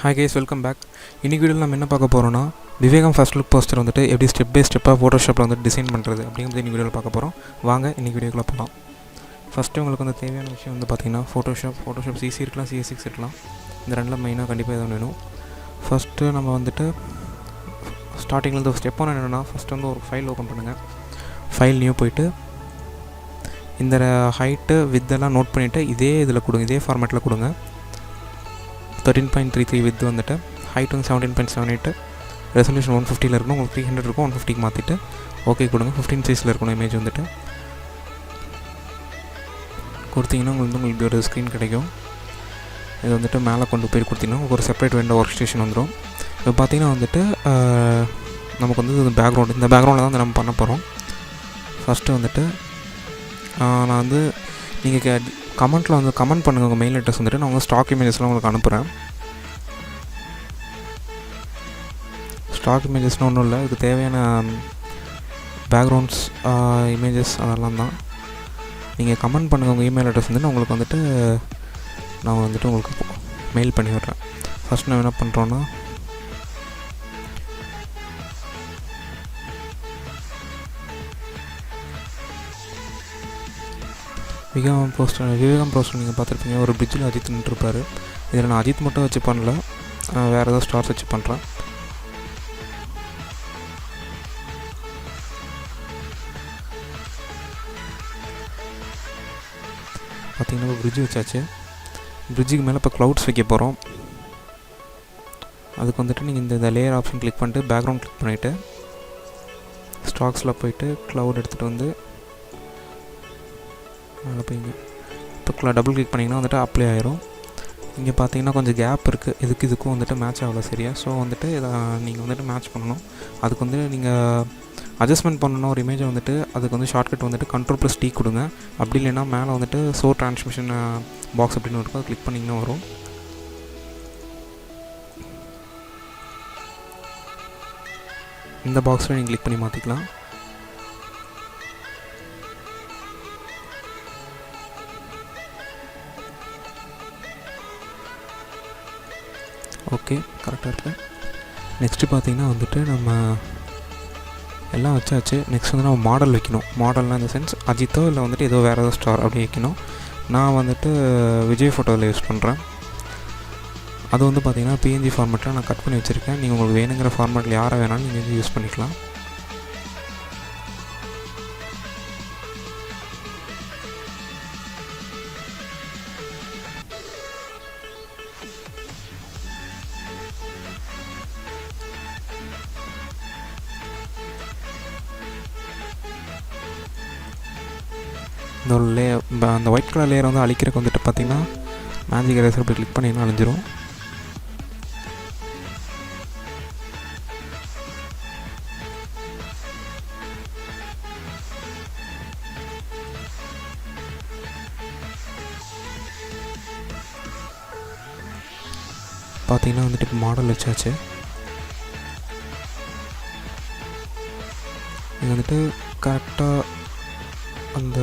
Hi guys, welcome back. இன்றைக்கி வீடியோவில் நம்ம என்ன பார்க்க போகிறோம்னா, விவேகம் ஃபர்ஸ்ட் லுக் போஸ்டர் வந்துட்டு எப்படி ஸ்டெப் பை ஸ்டெப்பாக ஃபோட்டோஷாப்பில் வந்துட்டு டிசைன் பண்ணுறது அப்படிங்கிறது இன்றைக்கி வீடியோவில் பார்க்க போகிறோம். வாங்க இன்றைக்கி வீடியோக்குள்ளே போகலாம். ஃபஸ்ட்டு உங்களுக்கு வந்து தேவையான விஷயம் வந்து பார்த்திங்கன்னா ஃபோட்டோஷாப் சிசி இருக்கலாம், CS6 இருக்கலாம். இந்த ரெண்டில் மெயினாக கண்டிப்பாக எதுவும் வேணும். ஃபஸ்ட்டு நம்ம வந்துட்டு ஸ்டார்டிங்கில் இந்த ஸ்டெப் ஒன்று என்னென்னா, ஃபஸ்ட்டு வந்து ஒரு ஃபைல் ஓப்பன் பண்ணுங்கள். ஃபைல் நியூ போயிட்டு இந்த ஹைட்டு வித்தெல்லாம் நோட் பண்ணிவிட்டு இதே இதில் கொடுங்க, இதே ஃபார்மேட்டில் கொடுங்க. 13.33 வித் வந்துட்டு ஹைட் வந்து 17.78, ரெசல்யூஷன் 150 இருக்கணும். உங்களுக்கு 300 இருக்கும், 150க்கு மாற்றிட்டு ஓகே கொடுங்க. 15 சைஸில் இருக்கணும் இமேஜ் வந்துட்டு கொடுத்தீங்கன்னா உங்களுக்கு இப்படி ஒரு ஸ்க்ரீன் கிடைக்கும். இது வந்துட்டு மேலே கொண்டு போய் கொடுத்தீங்கன்னா உங்களுக்கு ஒரு செப்பரேட் விண்டோ ஒர்க் ஸ்டேஷன் வந்துடும். இப்போ பார்த்தீங்கன்னா வந்துட்டு நமக்கு வந்து இது பேக்ரவுண்டு, இந்த பேக்ரவுண்டில் தான் நம்ம பண்ண போகிறோம். ஃபஸ்ட்டு வந்துட்டு நான் வந்து நீங்கள் கமெண்ட்டில் வந்து கமெண்ட் பண்ணுங்கள் உங்கள் மெயில் அட்ரஸ் வந்துட்டு. நான் உங்கள் ஸ்டாக் இமேஜஸ்லாம் உங்களுக்கு அனுப்புகிறேன். ஸ்டாக் இமேஜஸ்னால் ஒன்றும் இல்லை, இதுக்கு தேவையான பேக்ரவுண்ட்ஸ் இமேஜஸ் அதெல்லாம் தான். நீங்கள் கமெண்ட் பண்ணுங்கள் உங்கள் இமெயில் அட்ரஸ் வந்துட்டு. உங்களுக்கு வந்துட்டு நான் வந்துட்டு உங்களுக்கு மெயில் பண்ணி விட்றேன். ஃபஸ்ட் நான் என்ன பண்ணுறோன்னா, விவேகம் போஸ்டர் நீங்கள் பார்த்துருப்பீங்க. ஒரு பிரிட்ஜில் அஜித் நின்றுருப்பார். இதில் நான் அஜித் மட்டும் வச்சு பண்ணல, வேறு ஏதாவது ஸ்டார்ஸ் வச்சு பண்ணுறேன். பார்த்திங்கன்னா இப்போ பிரிட்ஜ் வச்சாச்சு. பிரிட்ஜுக்கு மேலே இப்போ க்ளவுட்ஸ் வைக்க போகிறோம். அதுக்கு வந்துட்டு நீங்கள் இந்த லேயர் ஆப்ஷன் கிளிக் பண்ணிட்டு பேக்ரவுண்ட் கிளிக் பண்ணிவிட்டு ஸ்டாக்ஸில் போய்ட்டு க்ளவுட் எடுத்துகிட்டு வந்து மேலே போய்ங்க. இப்போ டபுள் கிளிக் பண்ணிங்கன்னா வந்துட்டு அப்ளை ஆயிரும். இங்கே பார்த்தீங்கன்னா கொஞ்சம் கேப் இருக்குது, இதுக்கும் வந்துட்டு மேட்ச் ஆகலை சரியா. ஸோ வந்துட்டு இதை நீங்கள் வந்துட்டு மேட்ச் பண்ணணும். அதுக்கு வந்து நீங்கள் அட்ஜஸ்ட்மெண்ட் பண்ணணும் ஒரு இமேஜை வந்துட்டு. அதுக்கு வந்து ஷார்ட்கட் வந்துட்டு Ctrl+T கொடுங்க. அப்படி இல்லைன்னா மேலே வந்துட்டு ஷோ ட்ரான்ஸ்மிஷன் பாக்ஸ் அப்படின்னு இருக்கும், அது கிளிக் பண்ணிங்கன்னா வரும். இந்த பாக்ஸில் நீங்கள் கிளிக் பண்ணி மாற்றிக்கலாம். ஓகே, கரெக்டாக இருக்குது. நெக்ஸ்ட்டு பார்த்திங்கன்னா வந்துட்டு நம்ம எல்லாம் வச்சாச்சு. நெக்ஸ்ட் வந்து நம்ம மாடல் வைக்கணும். மாடல்னால் இந்த சென்ஸ் அஜித்தோ இல்லை வந்துட்டு ஏதோ வேறு ஏதோ ஸ்டார் அப்படி வைக்கணும். நான் வந்துட்டு விஜய் ஃபோட்டோவில் யூஸ் பண்ணுறேன். அது வந்து பார்த்திங்கன்னா PNG ஃபார்மேட்டில் நான் கட் பண்ணி வச்சுருக்கேன். நீங்கள் உங்களுக்கு வேணுங்கிற ஃபார்மேட்டில் யாரை வேணாலும் நீங்கள் வந்து யூஸ் பண்ணிக்கலாம். இந்த அந்த ஒயிட் கலர் லேயரை வந்து அழிக்கிறதுக்கு வந்துட்டு பார்த்திங்கன்னா மேஜிக் எரேசர் அப்படி கிளிக் பண்ணிங்கன்னா அழிஞ்சிரும். பார்த்திங்கன்னா வந்துட்டு இப்போ மாடல் வச்சாச்சு. இது வந்துட்டு கரெக்டாக அந்த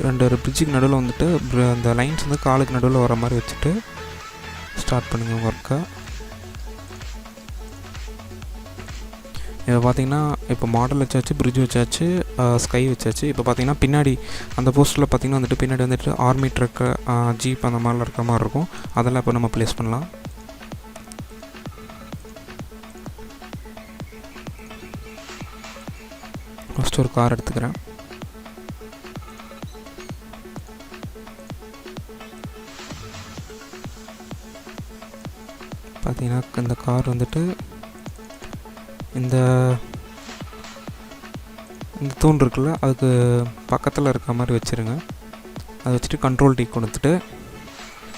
ரெண்டு பிரிட்ஜுக்கு நடுவில் வந்துட்டு அந்த லைன்ஸ் வந்து காலுக்கு நடுவில் வர மாதிரி வச்சுட்டு ஸ்டார்ட் பண்ணுங்கள் உங்கள் ஒர்க்கை. இப்போ பார்த்திங்கன்னா இப்போ மாடல் வச்சாச்சு, பிரிட்ஜ் வச்சாச்சு, ஸ்கை வச்சாச்சு. இப்போ பார்த்திங்கன்னா பின்னாடி அந்த போஸ்டரில் பார்த்திங்கன்னா வந்துட்டு பின்னாடி வந்துட்டு ஆர்மி ட்ரக்கு, ஜீப் அந்த மாதிரிலாம் இருக்கிற மாதிரி இருக்கும். அதெல்லாம் இப்போ நம்ம ப்ளேஸ் பண்ணலாம். ஃபஸ்ட்டு ஒரு கார் எடுத்துக்கிறேன். பார்த்தீங்கன்னா இந்த கார் வந்துட்டு இந்த தூண் இருக்குல்ல, அதுக்கு பக்கத்தில் இருக்க மாதிரி வச்சுருங்க. அதை வச்சுட்டு Ctrl+T கொடுத்துட்டு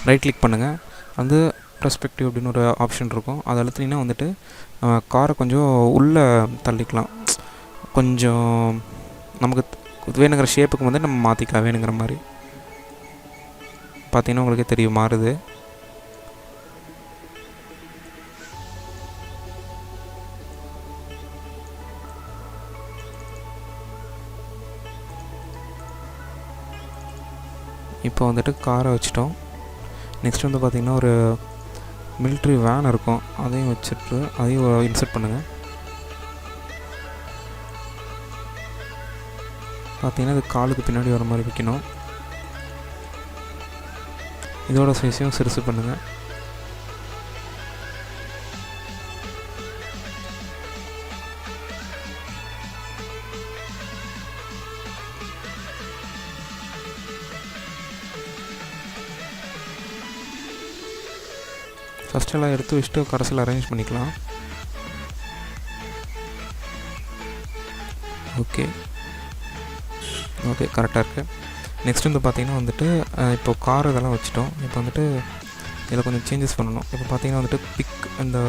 ரைட் கிளிக் பண்ணுங்கள். வந்து பெர்ஸ்பெக்டிவ் அப்படின்னு ஒரு ஆப்ஷன் இருக்கும், அதை அழுத்தினீங்கன்னா வந்துட்டு காரை கொஞ்சம் உள்ளே தள்ளிக்கலாம். கொஞ்சம் நமக்கு வேணுங்கிற ஷேப்புக்கு வந்து நம்ம மாற்றிக்கலாம் வேணுங்கிற மாதிரி. பார்த்திங்கன்னா உங்களுக்கே தெரியும் மாறுது. இப்போ வந்துட்டு காரை வச்சிட்டோம். நெக்ஸ்ட் வந்து பார்த்திங்கன்னா ஒரு மிலிட்ரி வேன் இருக்கும், அதையும் வச்சுட்டு அதையும் இன்சர்ட் பண்ணுங்கள். பார்த்தீங்கன்னா இது காலுக்கு பின்னாடி வர மாதிரி வைக்கணும். இதோட சைஸையும் சிறுசு பண்ணுங்கள். ஃபஸ்ட் எல்லாம் எடுத்து வச்சுட்டு கடைசியில் அரேஞ்ச் பண்ணிக்கலாம். ஓகே கரெக்டாக இருக்குது. நெக்ஸ்ட் வந்து பார்த்திங்கன்னா வந்துட்டு இப்போ கார் இதெல்லாம் வச்சுட்டோம். இப்போ வந்துட்டு இதில் கொஞ்சம் சேஞ்சஸ் பண்ணணும். இப்போ பார்த்திங்கன்னா வந்துட்டு இந்த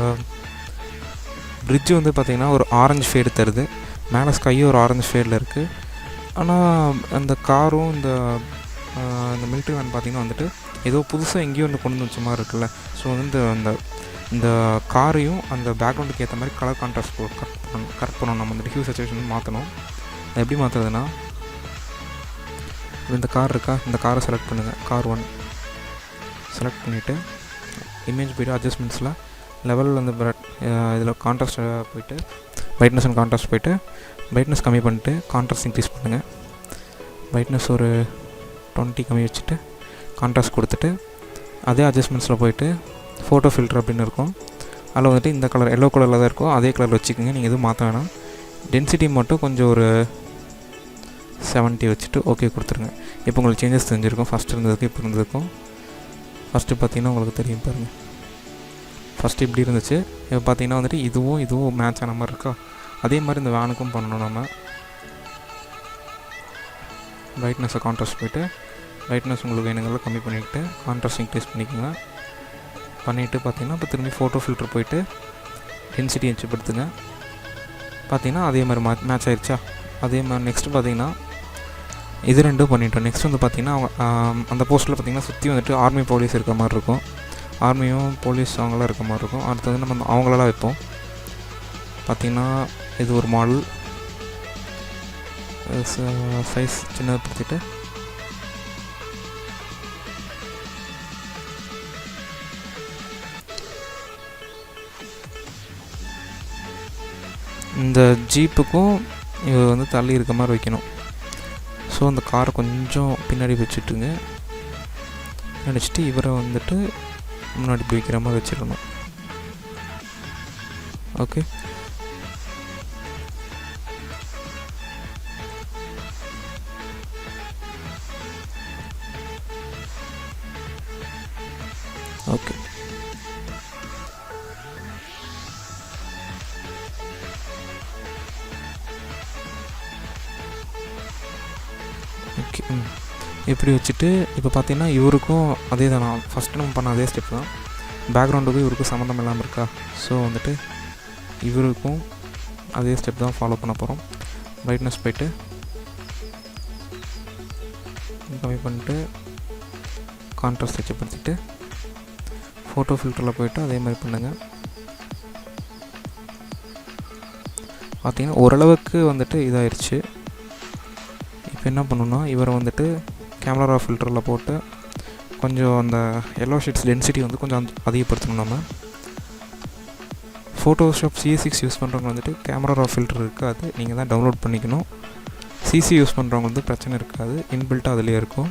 பிரிட்ஜு வந்து பார்த்திங்கன்னா ஒரு ஆரஞ்சு ஷேடு தருது, மேலே ஸ்கையும் ஒரு ஆரஞ்சு ஷேடில் இருக்குது. ஆனால் அந்த காரும் இந்த மிலிட்ரி வேன் பார்த்திங்கன்னா வந்துட்டு ஏதோ புதுசாக எங்கேயோ ஒன்று கொண்டு வச்ச மாதிரி இருக்குல்ல. ஸோ வந்து இந்த காரையும் அந்த பேக்ரவுண்டுக்கு ஏற்ற மாதிரி கலர் கான்ட்ராஸ்ட் கரெக்ட் பண்ணணும். நம்ம இந்த ஹியூ சேச்சுரேஷன் மாற்றணும். அது எப்படி மாற்றுறதுன்னா, இந்த கார் இருக்கா, இந்த காரை செலக்ட் பண்ணுங்கள். கார் 1 செலக்ட் பண்ணிவிட்டு இமேஜ் போய்ட்டு அட்ஜஸ்ட்மெண்ட்ஸில் லெவலில் வந்து இதில் கான்ட்ராஸ்ட் போய்ட்டு பிரைட்னஸ் அண்ட் கான்ட்ராஸ்ட் போய்ட்டு பிரைட்னஸ் கம்மி பண்ணிட்டு கான்ட்ராஸ்ட் இன்க்ரீஸ் பண்ணுங்கள். பிரைட்னஸ் ஒரு 20 கம்மி வச்சுட்டு கான்ட்ராஸ்ட் கொடுத்துட்டு அதே அட்ஜஸ்ட்மெண்ட்ஸில் போய்ட்டு ஃபோட்டோ ஃபில்டர் அப்படின்னு இருக்கும். அதில் வந்துட்டு இந்த கலர் எல்லோ கலரில் தான் இருக்கும், அதே கலரில் வச்சுக்கோங்க. நீங்கள் எதுவும் மாற்ற வேணாம். டென்சிட்டி மட்டும் கொஞ்சம் ஒரு 70 வச்சுட்டு ஓகே கொடுத்துருங்க. இப்போ உங்களுக்கு சேஞ்சஸ் தெரிஞ்சிருக்கும், ஃபஸ்ட்டு இருந்ததுக்கு இப்போ இருந்ததுக்கும். ஃபஸ்ட்டு பார்த்திங்கன்னா உங்களுக்கு தெரியும் பாருங்கள், ஃபஸ்ட்டு இப்படி இருந்துச்சு. இப்போ பார்த்திங்கன்னா வந்துட்டு இதுவும் மேட்ச் ஆன மாதிரி இருக்கா. அதே மாதிரி இந்த வேனுக்கும் பண்ணணும். நம்ம பிரைட்னஸை கான்ட்ராஸ்ட் போய்ட்டு பிரைட்னஸ் உங்களுக்கு வேணுங்கிறத கம்மி பண்ணிவிட்டு கான்ட்ராஸ்ட் இன்க்ரீஸ் பண்ணிக்கோங்க. பண்ணிவிட்டு பார்த்திங்கன்னா இப்போ திரும்பி ஃபோட்டோ ஃபில்டர் போய்ட்டு டென்சிட்டி வச்சுப்படுத்துங்க. பார்த்திங்கன்னா அதே மாதிரி மேட்ச் ஆகிடுச்சா. அதே மாதிரி நெக்ஸ்ட்டு பார்த்திங்கன்னா இது ரெண்டும் பண்ணிட்டோம். நெக்ஸ்ட் வந்து பார்த்திங்கன்னா அவங்க அந்த போஸ்ட்டில் பார்த்திங்கன்னா சுற்றி வந்துட்டு ஆர்மி போலீஸ் இருக்க மாதிரி இருக்கும், ஆர்மியும் போலீஸ் அவங்களாம் இருக்க மாதிரி இருக்கும். அடுத்தது நம்ம அவங்களெல்லாம் வைப்போம். பார்த்திங்கன்னா இது ஒரு மாடல், சைஸ் சின்னப்படுத்திட்டு இந்த ஜீப்புக்கும் இது வந்து தள்ளி இருக்க மாதிரி வைக்கணும். ஸோ அந்த காரை கொஞ்சம் பின்னாடி வச்சுட்டுங்க, நினச்சிட்டு இவரை வந்துட்டு முன்னாடி வைக்கிற மாதிரி வச்சிடணும். Okay, okay. ஓகே, இப்படி வச்சுட்டு இப்போ பார்த்தீங்கன்னா இவருக்கும் அதே தான், நான் ஃபஸ்ட்டு நம்ம பண்ண அதே ஸ்டெப் தான். பேக்ரவுண்டுக்கும் இவருக்கும் சம்மந்தம் இல்லாமல் இருக்கா. ஸோ வந்துட்டு இவருக்கும் அதே ஸ்டெப் தான் ஃபாலோ பண்ண போகிறோம். பிரைட்னஸ் போய்ட்டு கம்மி பண்ணிட்டு கான்ட்ராஸ்ட் வச்சுப்படுத்திட்டு ஃபோட்டோ ஃபில்டரில் போய்ட்டு அதே மாதிரி பண்ணுங்கள். பார்த்திங்கன்னா ஓரளவுக்கு வந்துட்டு இதாகிடுச்சு. இப்போ என்ன பண்ணணுன்னா இவரை வந்துட்டு கேமரா ஃபில்டரில் போட்டு கொஞ்சம் அந்த எல்லோ ஷேட்ஸ் டென்சிட்டி வந்து கொஞ்சம் அதிகப்படுத்தணும். நம்ம ஃபோட்டோஷாப் CS6 யூஸ் பண்ணுறவங்க வந்துட்டு கேமரா ஃபில்டர் இருக்காது, நீங்கள் தான் டவுன்லோட் பண்ணிக்கணும். CC யூஸ் பண்ணுறவங்க வந்து பிரச்சனை இருக்காது, இன்பில்ட்டாக அதிலே இருக்கும்.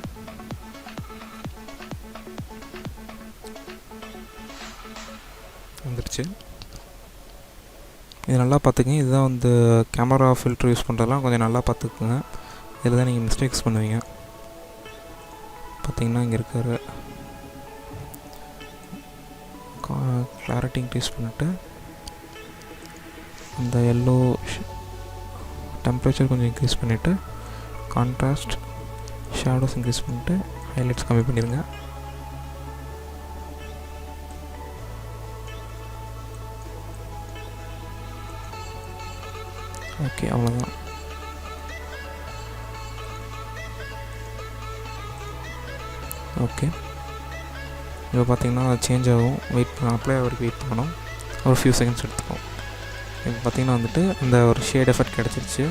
வந்துடுச்சு. இது நல்லா பார்த்துக்குங்க. இதுதான் வந்து கேமரா ஃபில்டர் யூஸ் பண்ணுறதுலாம் கொஞ்சம் நல்லா பார்த்துக்குங்க. இதில் தான் நீங்கள் மிஸ்டேக்ஸ் பண்ணுவீங்க. பார்த்திங்கன்னா இங்கே இருக்கிற கிளாரிட்டி இன்க்ரீஸ் பண்ணிவிட்டு அந்த எல்லோ டெம்பரேச்சர் கொஞ்சம் இன்க்ரீஸ் பண்ணிவிட்டு கான்ட்ராஸ்ட் ஷேடோஸ் இன்க்ரீஸ் பண்ணிவிட்டு ஹைலைட்ஸ் கம்மி பண்ணிடுங்க. ஓகே, அவ்வளோதான். ஓகே, இப்போ பார்த்திங்கன்னா சேஞ்ச் ஆகும். வெயிட் பண்ண அப்ளை வரைக்கும் வெயிட் பண்ணணும், ஒரு ஃபியூ செகண்ட்ஸ் எடுத்துக்கும். இப்போ பார்த்திங்கன்னா வந்துட்டு இந்த ஒரு ஷேட் எஃபெக்ட் கிடச்சிருச்சு.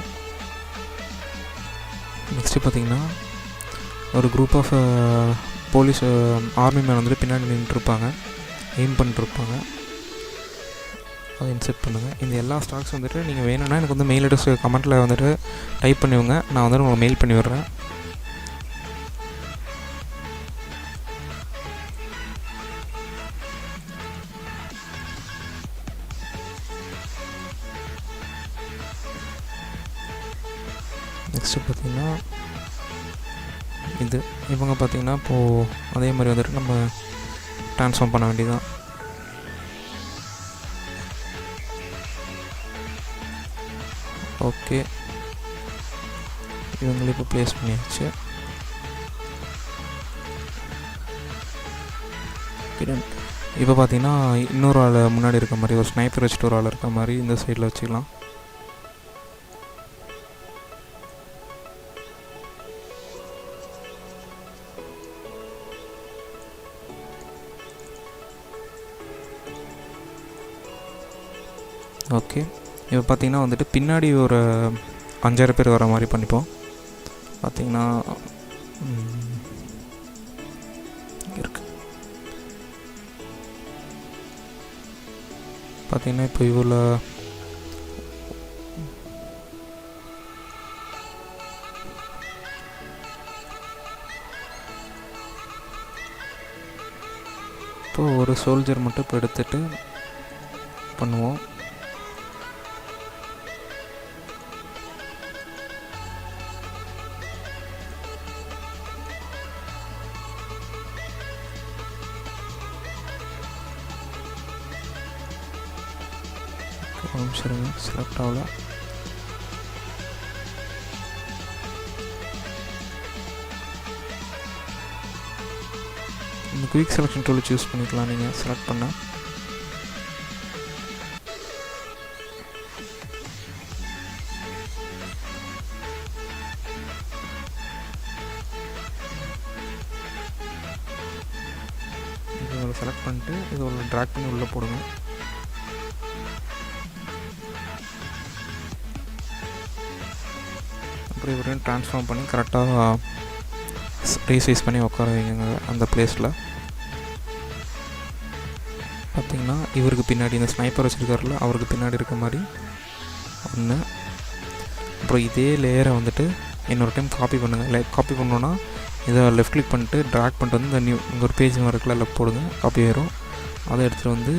நெக்ஸ்ட்டு பார்த்திங்கன்னா ஒரு group of police army man வந்துட்டு பின்னாடி நின்றுருப்பாங்க. எய்ம் பண்ணிருப்பாங்க, அதை இன்செர்ட் பண்ணுங்கள். இந்த எல்லா ஸ்டாக்ஸ் வந்துட்டு நீங்கள் வேணும்னா எனக்கு வந்து மெயில் அட்ரஸ் கமெண்ட்டில் வந்துட்டு டைப் பண்ணிவிடுங்க, நான் வந்துட்டு உங்களுக்கு மெயில் பண்ணி விடுறேன். நெக்ஸ்ட்டு பார்த்திங்கன்னா இது இவங்க பார்த்திங்கன்னா இப்போது அதே மாதிரி வந்துட்டு நம்ம ட்ரான்ஸ்ஃபார்ம் பண்ண வேண்டியதான். ஓகே, இவங்களை இப்போ ப்ளேஸ் பண்ணியாச்சு. இப்போ பார்த்தீங்கன்னா இன்னொரு ஆள் முன்னாடி இருக்க மாதிரி ஒரு ஸ்னைப்பர் வச்சுட்டு ஒரு ஆள் இருக்க மாதிரி இந்த சைடில் வச்சுக்கலாம். ஓகே, இப்போ பார்த்திங்கன்னா வந்துட்டு பின்னாடி ஒரு 5,000 பேர் வர மாதிரி பண்ணிப்போம். பார்த்திங்கன்னா இருக்கு பார்த்திங்கன்னா இப்போ இவ்வளோ இப்போது ஒரு சோல்ஜர் மட்டும் இப்போ எடுத்துகிட்டு பண்ணுவோம். சரிங்க, செலக்ட் ஆகல. இந்த குயிக் செலெக்ஷன் டூல் சூஸ் பண்ணிக்கலாம் நீங்கள் செலக்ட் பண்ண. இதை செலக்ட் பண்ணிட்டு இதை ஒரு ட்ராக் பண்ணி உள்ளே போடுங்க. அப்புறம் இவரையும் ட்ரான்ஸ்ஃபார்ம் பண்ணி கரெக்டாக ரீசைஸ் பண்ணி உட்கார வைங்க அந்த பிளேஸில். பார்த்திங்கன்னா இவருக்கு பின்னாடி இந்த ஸ்னைப்பர் வச்சுருக்காருல அவருக்கு பின்னாடி இருக்க மாதிரி ஒன்று. அப்புறம் இதே லேயரை வந்துட்டு இன்னொரு டைம் காப்பி பண்ணுங்கள். காப்பி பண்ணோன்னா இதை லெஃப்ட் கிளிக் பண்ணிட்டு ட்ராக் பண்ணிட்டு வந்து இந்த இங்கே ஒரு பேஜ் மாதிரி இருக்குல்ல லெஃப்ட் போடுங்க, காப்பி ஆயிரும். அதை எடுத்துகிட்டு வந்து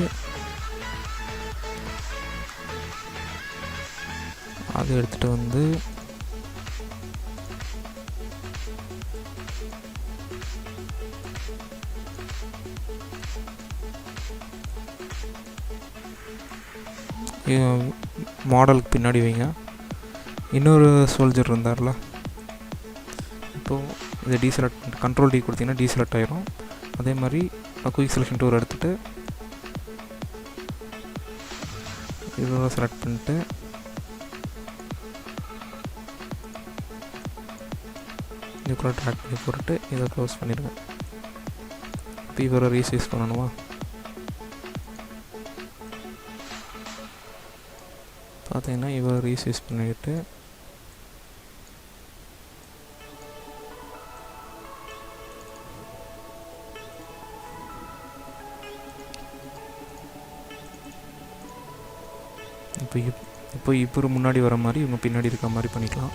மாடலுக்கு பின்னாடி வைங்க. இன்னொரு சோல்ஜர் இருந்தார்ல, இப்போது இதை டீசெலக்ட் கண்ட்ரோல் டி கொடுத்தீங்கன்னா டீசெலக்ட் ஆகிரும். அதே மாதிரி குயிக் செலெக்ஷன் டூர் எடுத்துகிட்டு இதோட செலக்ட் பண்ணிட்டு இதுக்குள்ள ட்ராக் பண்ணி போட்டுட்டு இதை க்ளோஸ் பண்ணிடுங்க. இப்போ இவரை ரீசைஸ் பண்ணணுமா? பார்த்தீங்கன்னா இவரை ரீசைஸ் பண்ணிவிட்டு இப்போ இவர் முன்னாடி வர மாதிரி இவங்க பின்னாடி இருக்க மாதிரி பண்ணிக்கலாம்.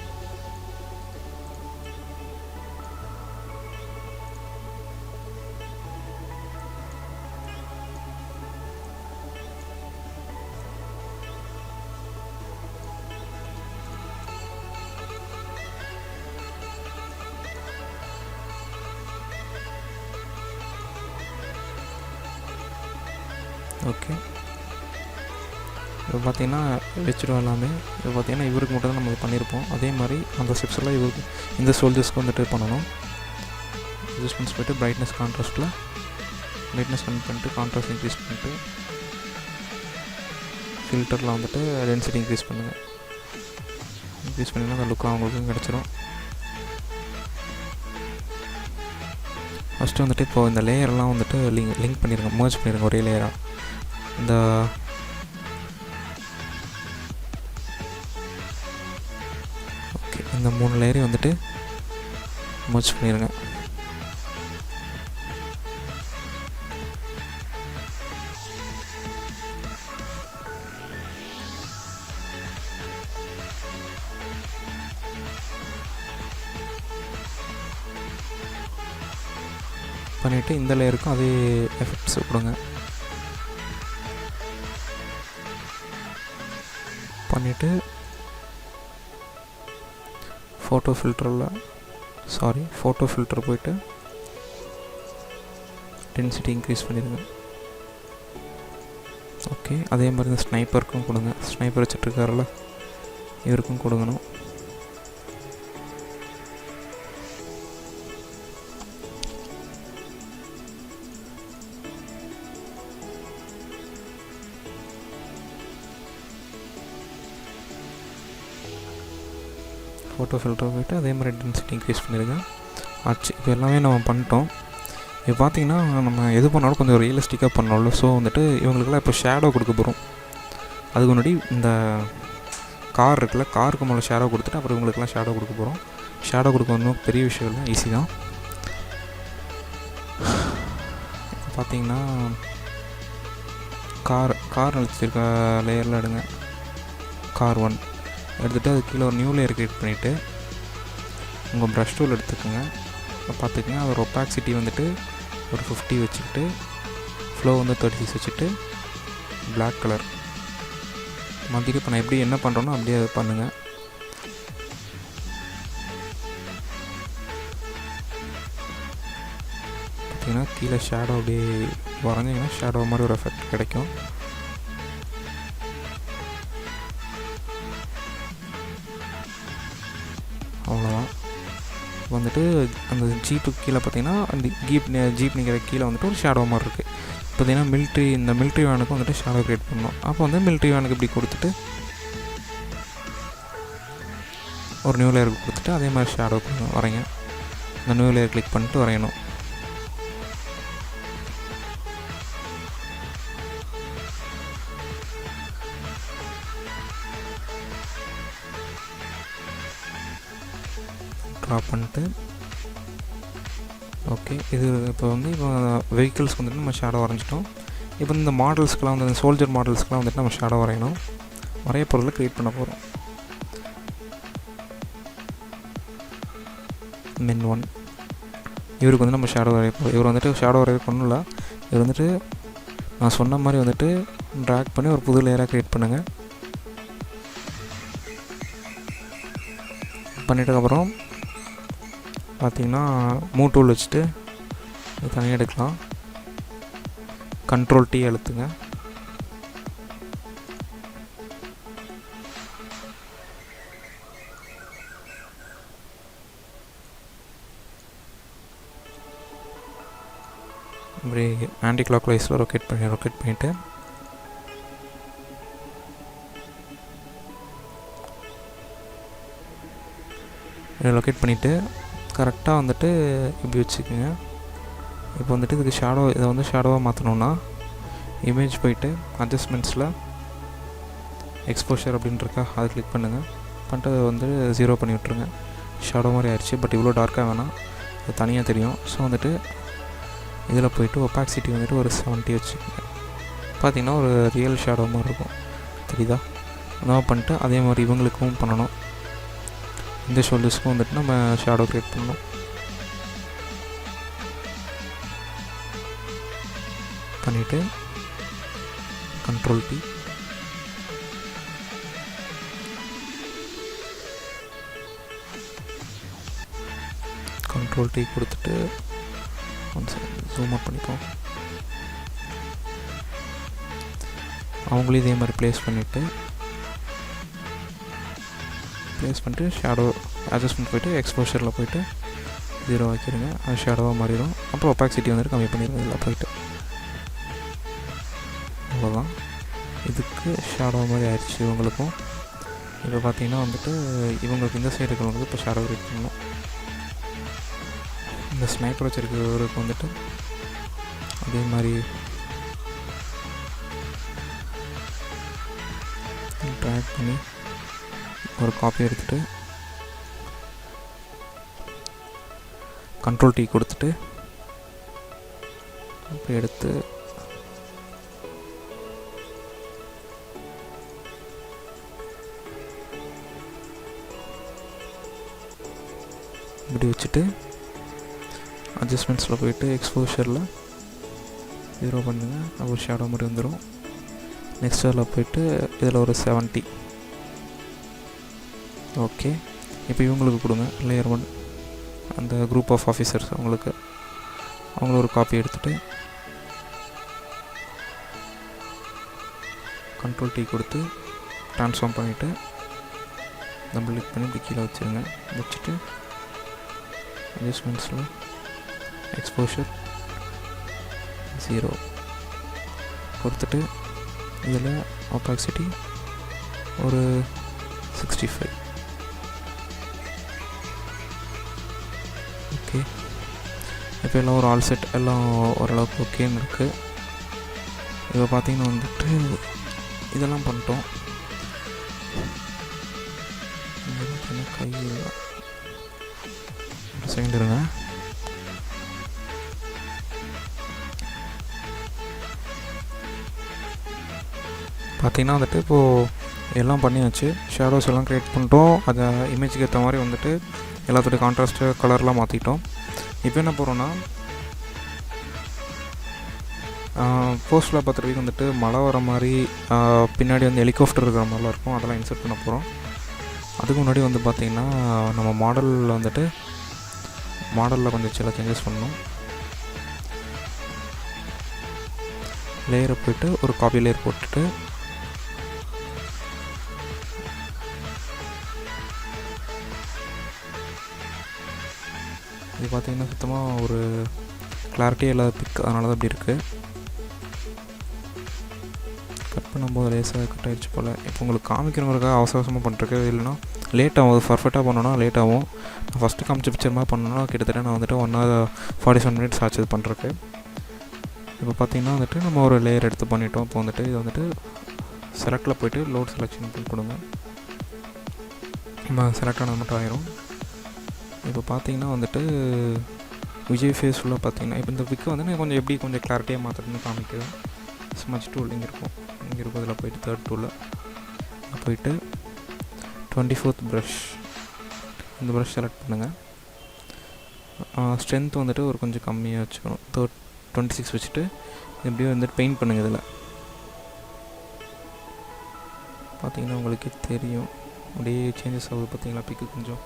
ஓகே, இப்போ பார்த்தீங்கன்னா வச்சுடும் எல்லாமே. இப்போ பார்த்தீங்கன்னா இவருக்கு மட்டும் தான் நம்ம பண்ணியிருப்போம். அதே மாதிரி அந்த ஸ்டெப்ஸ் எல்லாம் இவருக்கு இந்த சோல்ஜர்ஸ்க்கு வந்துட்டு பண்ணணும். அட்ஜஸ்ட்மெண்ட்ஸ் போய்ட்டு பிரைட்னஸ் கான்ட்ராஸ்ட்டில் பிரைட்னஸ் கம்மி பண்ணிட்டு கான்ட்ராஸ்ட் இன்க்ரீஸ் பண்ணிட்டு ஃபில்டரில் வந்துட்டு டென்சிட்டி இன்க்ரீஸ் பண்ணுங்கள். இன்க்ரீஸ் பண்ணிங்கன்னா அந்த லுக்காக அவங்களுக்கும் கிடச்சிரும். ஃபஸ்ட்டு வந்துட்டு இப்போது இந்த லேயர்லாம் வந்துட்டு லிங்க் பண்ணிடுங்க, மர்ஜ் பண்ணிடுங்க ஒரே லேயராக. இந்த ஓகே, இந்த 3 லேயரையும் வந்துட்டு மர்ஜ் பண்ணிடுங்க. பண்ணிவிட்டு இந்த லேயருக்கும் அதே எஃபெக்ட்ஸ் கொடுங்க. பண்ணிவிட்டு ஃபோட்டோ ஃபில்டர் போயிட்டு டென்சிட்டி இன்க்ரீஸ் பண்ணிடுங்க. ஓகே, அதே மாதிரி இந்த ஸ்னைப்பருக்கும் கொடுங்க. ஸ்னைப்பர் வச்சுட்ருக்காருல, இவருக்கும் கொடுக்கணும். ஃபோட்டோ ஃபில்டர் போய்ட்டு அதே மாதிரி டென்சிட்டி இன்க்ரீஸ் பண்ணிடுங்க. ஆச்சு, இப்போ எல்லாமே நம்ம பண்ணிட்டோம். இப்போ பார்த்திங்கன்னா நம்ம எது பண்ணாலும் கொஞ்சம் ரியலிஸ்டிக்காக பண்ணோம்ல. ஸோ வந்துட்டு இவங்களுக்கெல்லாம் இப்போ ஷேடோ கொடுக்க போகிறோம். அதுக்கு முன்னாடி இந்த கார் இருக்குல்ல, காருக்கு மேலே ஷேடோ கொடுத்துட்டு அப்புறம் இவங்களுக்கெல்லாம் ஷேடோ கொடுக்க போகிறோம். ஷேடோ கொடுக்க ஒன்றும் பெரிய விஷயம் இல்லை, ஈஸி தான். பார்த்திங்கன்னா கார் நினச்சிருக்க லேயரில் எடுங்க. கார் 1 எடுத்துகிட்டு அது கீழே ஒரு நியூ லேயர் க்ரியேட் பண்ணிவிட்டு உங்கள் ப்ரஷ் டூல் எடுத்துக்கோங்க. பார்த்துக்கங்க, அதோட ஒப்பாக்சிட்டி வந்துட்டு ஒரு 50 வச்சுக்கிட்டு, ஃப்ளோ வந்து 36 வச்சுட்டு, பிளாக் கலர் மாற்றிட்டு இப்போ நான் எப்படி என்ன பண்ணுறோன்னோ அப்படியே அதை பண்ணுங்கள். பார்த்திங்கன்னா கீழே ஷேடோ அப்படியே வரைஞ்சிங்கன்னா ஷேடோ மாதிரி ஒரு எஃபெக்ட் கிடைக்கும். அவ்வளோதான். வந்துட்டு அந்த ஜீப்புக்கு கீழே பார்த்திங்கன்னா அந்த ஜீப் நிற்கிற கீழே வந்துட்டு ஒரு ஷேடோ மாதிரி இருக்குது. பார்த்திங்கன்னா இந்த மிலிட்ரி வேனுக்கும் வந்துட்டு ஷேடோ க்ரியேட் பண்ணணும். அப்போ வந்து மிலிட்ரி வேனுக்கு இப்படி கொடுத்துட்டு ஒரு நியூ லேயருக்கு கொடுத்துட்டு அதே மாதிரி ஷேடோ வரைங்க. இந்த நியூ லேயர் கிளிக் பண்ணிட்டு வரையணும். ட்ரா பண்ணிட்டு ஓகே, இது இப்போ வெஹிக்கிள்ஸ்க்கு வந்துட்டு நம்ம ஷேடோ வரைஞ்சிட்டோம். இப்போ இந்த மாடல்ஸ்க்கெலாம் வந்து சோல்ஜர் மாடல்ஸ்க்கெலாம் வந்துட்டு நம்ம ஷேடோ வரையணும். வரைய பொருளை க்ரியேட் பண்ண போகிறோம். மென் 1 இவருக்கு வந்து நம்ம ஷேடோ வரைய போகிறோம். இவர் வந்துட்டு ஷேடோ வரைய ஒன்றும் இல்லை. இவர் வந்துட்டு நான் சொன்ன மாதிரி வந்துட்டு ட்ராக் பண்ணி ஒரு புது லேயராக க்ரியேட் பண்ணுங்கள். பண்ணிட்டதுக்கப்புறம் பார்த்திங்கன்னா மூவ் டூல் வச்சுட்டு தனியாக எடுக்கலாம். கண்ட்ரோல் T அழுத்துங்க. இப்படி ஆன்டி கிளாக் வைஸில் ரொட்டேட் பண்ணிவிட்டு லொக்கேட் பண்ணிவிட்டு கரெக்டாக வந்துட்டு இப்படி வச்சுக்கோங்க. இப்போ வந்துட்டு இதுக்கு இதை வந்து ஷேடோவாக மாற்றணுன்னா இமேஜ் போயிட்டு அட்ஜஸ்ட்மெண்ட்ஸில் எக்ஸ்போஷர் அப்படின்ட்டுருக்கா அதை கிளிக் பண்ணுங்கள். பண்ணிட்டு அதை வந்து 0 பண்ணி விட்ருங்க. ஷேடோ மாதிரி ஆயிடுச்சு. பட் இவ்வளோ டார்க்காக வேணாம், அது தனியாக தெரியும். ஸோ வந்துட்டு இதில் போய்ட்டு ஒப்பாக்சிட்டி வந்துட்டு ஒரு 70 வச்சுக்கோங்க. பார்த்திங்கன்னா ஒரு ரியல் ஷேடோ மாதிரி இருக்கும், தெரியுதா? அதான் பண்ணிட்டு அதே மாதிரி இவங்களுக்கும் பண்ணணும். இந்த ஷோல்டர்ஸ்க்கும் வந்துட்டு நம்ம ஷேடோ க்ரியேட் பண்ணணும். பண்ணிவிட்டு கண்ட்ரோல் T கொடுத்துட்டு ஜூம் அவுட் பண்ணிப்போம். அவங்களையும் இதே மாதிரி ப்ளேஸ் பண்ணிவிட்டு ஷேடோ அட்ஜஸ்ட்மெண்ட் போய்ட்டு எக்ஸ்போஷரில் போய்ட்டு 0 வைக்கிறங்க. அது ஷேடோவாக மாறிடும். அப்புறம் ஒப்பாக்சிட்டி வந்துட்டு கம்மி பண்ணிடுங்க. இதில் போய்ட்டு அவ்வளோதான். இதுக்கு ஷேடோ மாதிரி ஆயிடுச்சு இவங்களுக்கும். இப்போ பார்த்திங்கன்னா வந்துட்டு இவங்களுக்கு இந்த சைடு இருக்கிறவங்களுக்கு இப்போ ஷேடோ க்ரியேட் பண்ணணும். இந்த ஸ்னைப்பர் வச்சுருக்கிறவருக்கு வந்துட்டு அதே மாதிரி ட்ராக் பண்ணி ஒரு காப்பி எடுத்துகிட்டு கண்ட்ரோல் T கொடுத்துட்டு இப்போ எடுத்து இப்படி வச்சுட்டு அட்ஜஸ்ட்மெண்ட்ஸில் போய்ட்டு எக்ஸ்போஷரில் 0 பண்ணுங்கள், ஒரு ஷேடோ மாதிரி வந்துடும். நெக்ஸ்ட் அதில் போய்ட்டு இதில் ஒரு 70. ஓகே, இப்போ இவங்களுக்கு கொடுங்க லேயர் 1, அந்த குரூப் ஆஃப் ஆஃபீஸர்ஸ் அவங்கள ஒரு காப்பி எடுத்துகிட்டு Ctrl T கொடுத்து ட்ரான்ஸ்ஃபார்ம் பண்ணிவிட்டு டபுள் கிளிக் பண்ணி இப்படி கீழே வச்சுருங்க. வச்சுட்டு அட்ஜஸ்ட்மெண்ட்ஸில் எக்ஸ்போஷர் 0 கொடுத்துட்டு இதில் ஆப்பாசிட்டி ஒரு 65. ஓகே, இப்போ எல்லாம் ஒரு ஆல் செட், எல்லாம் ஓரளவுக்கு ஓகேன்னு இருக்குது. இப்போ பார்த்திங்கன்னா வந்துட்டு இதெல்லாம் பண்ணிட்டோம். கை ஒரு செகண்ட் இருங்க. பார்த்திங்கன்னா வந்துட்டு இப்போது எல்லாம் பண்ணியாச்சு. ஷேடோஸ் எல்லாம் க்ரியேட் பண்ணிட்டோம். அதை இமேஜுக்கு ஏற்ற மாதிரி வந்துட்டு எல்லாத்துடைய கான்ட்ராஸ்ட்டு கலர்லாம் மாற்றிட்டோம். இப்போ என்ன போகிறோன்னா, போஸ்ட்டில் பார்த்துட்டு வந்துட்டு மழை வர மாதிரி பின்னாடி வந்து ஹெலிகாப்டர் இருக்கிற மாதிரிலாம் இருக்கும், அதெல்லாம் இன்சர்ட் பண்ண போகிறோம். அதுக்கு முன்னாடி வந்து பார்த்திங்கன்னா நம்ம மாடலில் கொஞ்சம் சில சேஞ்சஸ் பண்ணணும். லேயரை போய்ட்டு ஒரு காப்பி லேயர் போட்டுட்டு இது பார்த்திங்கன்னா சுத்தமாக ஒரு கிளாரிட்டியே இல்லாத பிக், அதனால தான் அப்படி இருக்குது. கட் பண்ணும்போது லேசாக கட் ஆகிடுச்சு போல். இப்போ உங்களுக்கு காமிக்கிறவங்களுக்காக அவசரமாக பண்ணுறக்கு, இல்லைனா லேட் ஆகும். பர்ஃபெக்டாக பண்ணணும்னா லேட் ஆகும். நான் ஃபஸ்ட்டு காமிச்ச பிக்சர் மாதிரி பண்ணணும்னா கிட்டத்தட்ட நான் வந்துட்டு 1 hour 47 minutes ஆச்சு இது பண்ணுறக்கு. இப்போ பார்த்திங்கன்னா வந்துட்டு நம்ம ஒரு லேயர் எடுத்து பண்ணிட்டோம். இப்போ வந்துட்டு இது வந்துட்டு செலக்டில் போய்ட்டு லோட் செலெக்ஷன் கொடுங்க. நம்ம செலக்ட் ஆனது மட்டும் ஆயிரும். இப்போ பார்த்திங்கன்னா வந்துட்டு விஜய் ஃபேஸ் ஃபுல்லாக பார்த்திங்கன்னா இப்போ இந்த பிக்கை வந்து கொஞ்சம் எப்படி கொஞ்சம் கிளாரிட்டியாக மாற்றணும்னு காமிக்குது. ஸ்மட்ச் டூல் இங்கே இருக்கும், இதில் போய்ட்டு 3rd டூலில் போய்ட்டு 24th ப்ரஷ், இந்த ப்ரஷ் செலக்ட் பண்ணுங்கள். ஸ்ட்ரென்த் வந்துட்டு ஒரு கொஞ்சம் கம்மியாக வச்சுக்கணும், 26 வச்சுட்டு எப்படியும் வந்துட்டு பெயிண்ட் பண்ணுங்கள். இதில் பார்த்திங்கன்னா உங்களுக்கே தெரியும் அப்படியே சேஞ்சஸ் ஆகுது. பார்த்திங்களா பிக்கு கொஞ்சம்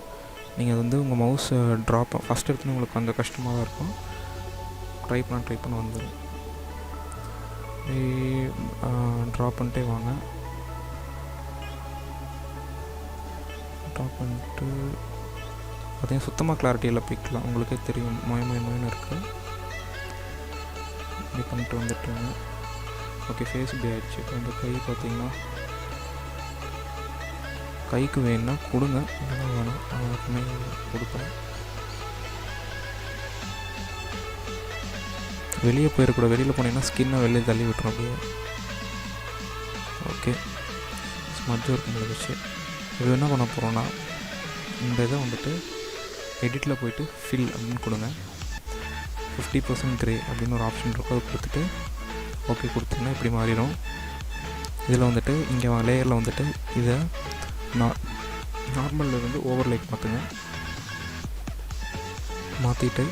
நீங்கள் அது வந்து உங்கள் மவுஸை ட்ராப் ஃபஸ்ட் எடுத்துன்னு உங்களுக்கு கொஞ்சம் கஷ்டமாக தான் இருக்கும். ட்ரை பண்ண வந்துடும். ட்ராப் பண்ணிட்டே வாங்க. ட்ராப் பண்ணிட்டு பார்த்தீங்கன்னா சுத்தமாக கிளாரிட்டி இல்லை பிக்லாம், உங்களுக்கே தெரியும் மொயன்னு இருக்குது. இப்படி பண்ணிட்டு வந்துட்டுங்க. ஓகே, ஃபேஸ் இப்படி ஆயிடுச்சு. இப்போ அந்த கை பார்த்திங்கன்னா கைக்கு வேணும்னா கொடுங்க, இதெல்லாம் வேணும், எல்லாருக்குமே கொடுப்பேன். வெளியே போயிடக்கூடாது, வெளியில் போனீங்கன்னா ஸ்கின்னை வெளியே தள்ளி விட்டுரும் அப்படியே. ஓகே, ஸ்மட்ஜ் ஒர்க் முடிஞ்சிச்சு. இது என்ன பண்ண போகிறோன்னா, இந்த இதை வந்துட்டு எடிட்டில் போய்ட்டு ஃபில் அப்படின்னு கொடுங்க. 50% கிரே அப்படின்னு ஒரு ஆப்ஷன் இருக்கும், அதை கொடுத்துட்டு ஓகே கொடுத்தீங்கன்னா இப்படி மாறிடும். இதில் வந்துட்டு இங்கே லேயரில் வந்துட்டு இதை நார்மலில் இருந்து ஓவர்லைட் மாற்றுங்க. மாற்றிட்டு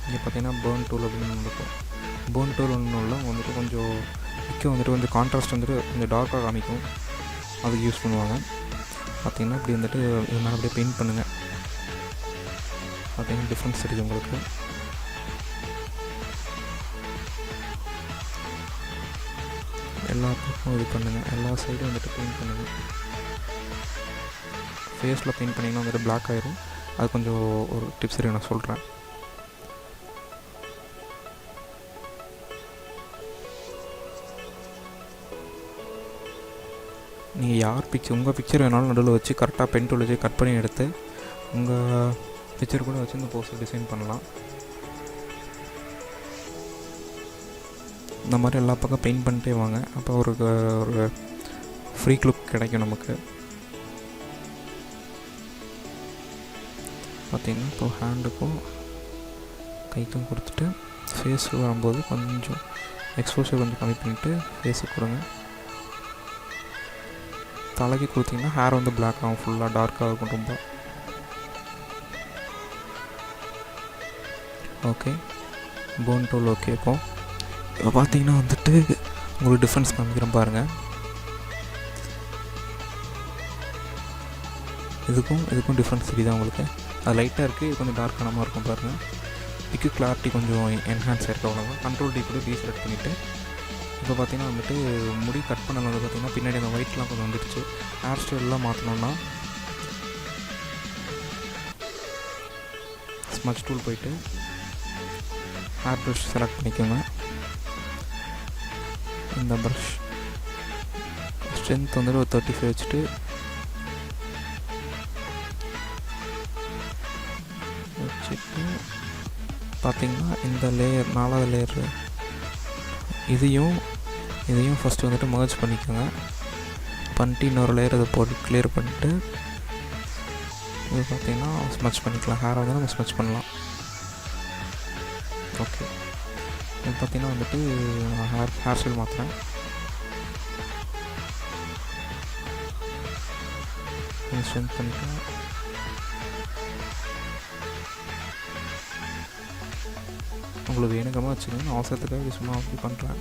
இங்கே பார்த்தீங்கன்னா பேர்ன் டூல் அப்படின்னு இருக்கும். பேர்ன் டூல் ஒன்றும் வந்துட்டு கொஞ்சம் வந்துட்டு கான்ட்ராஸ்ட் வந்துட்டு கொஞ்சம் டார்க்காக காமிக்கும், அதுக்கு யூஸ் பண்ணுவாங்க. பார்த்திங்கன்னா இப்படி வந்துட்டு இது மேலே அப்படியே பெயிண்ட் பண்ணுங்கள். பார்த்திங்கன்னா டிஃப்ரென்ஸ் தெரியுது உங்களுக்கு. எல்லா பக்கமும் இது பண்ணுங்கள், எல்லா சைடும் வந்துட்டு பெயிண்ட் பண்ணுங்கள். ஃபேஸில் பெயிண்ட் பண்ணிங்கன்னா வந்துட்டு பிளாக் ஆயிரும். அது கொஞ்சம் ஒரு டிப்ஸ் இருக்கு, நான் சொல்கிறேன். நீங்கள் யார் பிக்சர், உங்கள் பிக்சர் வேணாலும் நடுவில் வச்சு கரெக்டாக பென் டூல் வச்சு கட் பண்ணி எடுத்து உங்கள் பிக்சர் கூட வச்சு இந்த போஸ்டர் டிசைன் பண்ணலாம். இந்த மாதிரி எல்லா பக்கம் பெயிண்ட் பண்ணிட்டே வாங்க, அப்போ ஒரு ஃப்ரீ லுக் கிடைக்கும் நமக்கு. பார்த்திங்கன்னா இப்போ ஹேண்டுக்கும் கைக்கும் கொடுத்துட்டு ஃபேஸ் வரும்போது கொஞ்சம் எக்ஸ்போஷர் கொஞ்சம் கம்மி பண்ணிவிட்டு ஃபேஸுக்கு கொடுங்க. தலைக்கு கொடுத்திங்கன்னா ஹேர் வந்து பிளாக் ஆகும், ஃபுல்லாக டார்க்காக இருக்கும் ரொம்ப. Okay, phone tool okay. இப்போ பார்த்தீங்கன்னா வந்துட்டு உங்களுக்கு டிஃப்ரென்ஸ் காமிக்கிறேன் பாருங்கள். இதுக்கும் டிஃப்ரென்ஸ் தெரியுதா உங்களுக்கு? அது லைட்டாக இருக்குது, இது கொஞ்சம் டார்க்கான மாதிரி இருக்கும் பாருங்கள். பிக்கு கிளாரிட்டி கொஞ்சம் என்ஹான்ஸ் ஆகிருக்கு, அவ்வளோதான். கண்ட்ரோல் டி கூட டீசெலக்ட் பண்ணிவிட்டு இப்போ பார்த்தீங்கன்னா வந்துட்டு முடி கட் பண்ணல வந்து பார்த்திங்கன்னா பின்னாடி அந்த ஒயிட்லாம் கொஞ்சம் வந்துடுச்சு. ஹேர் ஸ்டைல்லாம் மாற்றணுன்னா ஸ்மட்ச் டூல் போயிட்டு ஹேர் ப்ரஷ் செலக்ட் பண்ணிக்கோங்க. இந்த ப்ரஷ் ஸ்ட்ரென்த் வந்துட்டு ஒரு 35 வச்சுட்டு பார்த்திங்கன்னா இந்த லேயர் 4வது லேயர் இதையும் ஃபஸ்ட்டு வந்துட்டு மர்ஜ் பண்ணிக்கோங்க. பண்ணிட்டு இன்னொரு லேயர் அதை போட்டு கிளியர் பண்ணிட்டு இது பார்த்திங்கன்னா ஸ்மட்ச் பண்ணிக்கலாம். ஹேரை வந்து நம்ம ஸ்மட்ச் பண்ணலாம். ஓகே, இது பார்த்திங்கன்னா வந்துட்டு ஹேர் ஸ்டைல் மாற்றுறேன். ஸ்ட்ரென்த் பண்ணிக்கலாம். உங்களுக்கு வேணுக்கமாக வச்சுக்கோங்க, நான் அவசரத்துக்காக சும்மா அப்படி பண்ணுறேன்.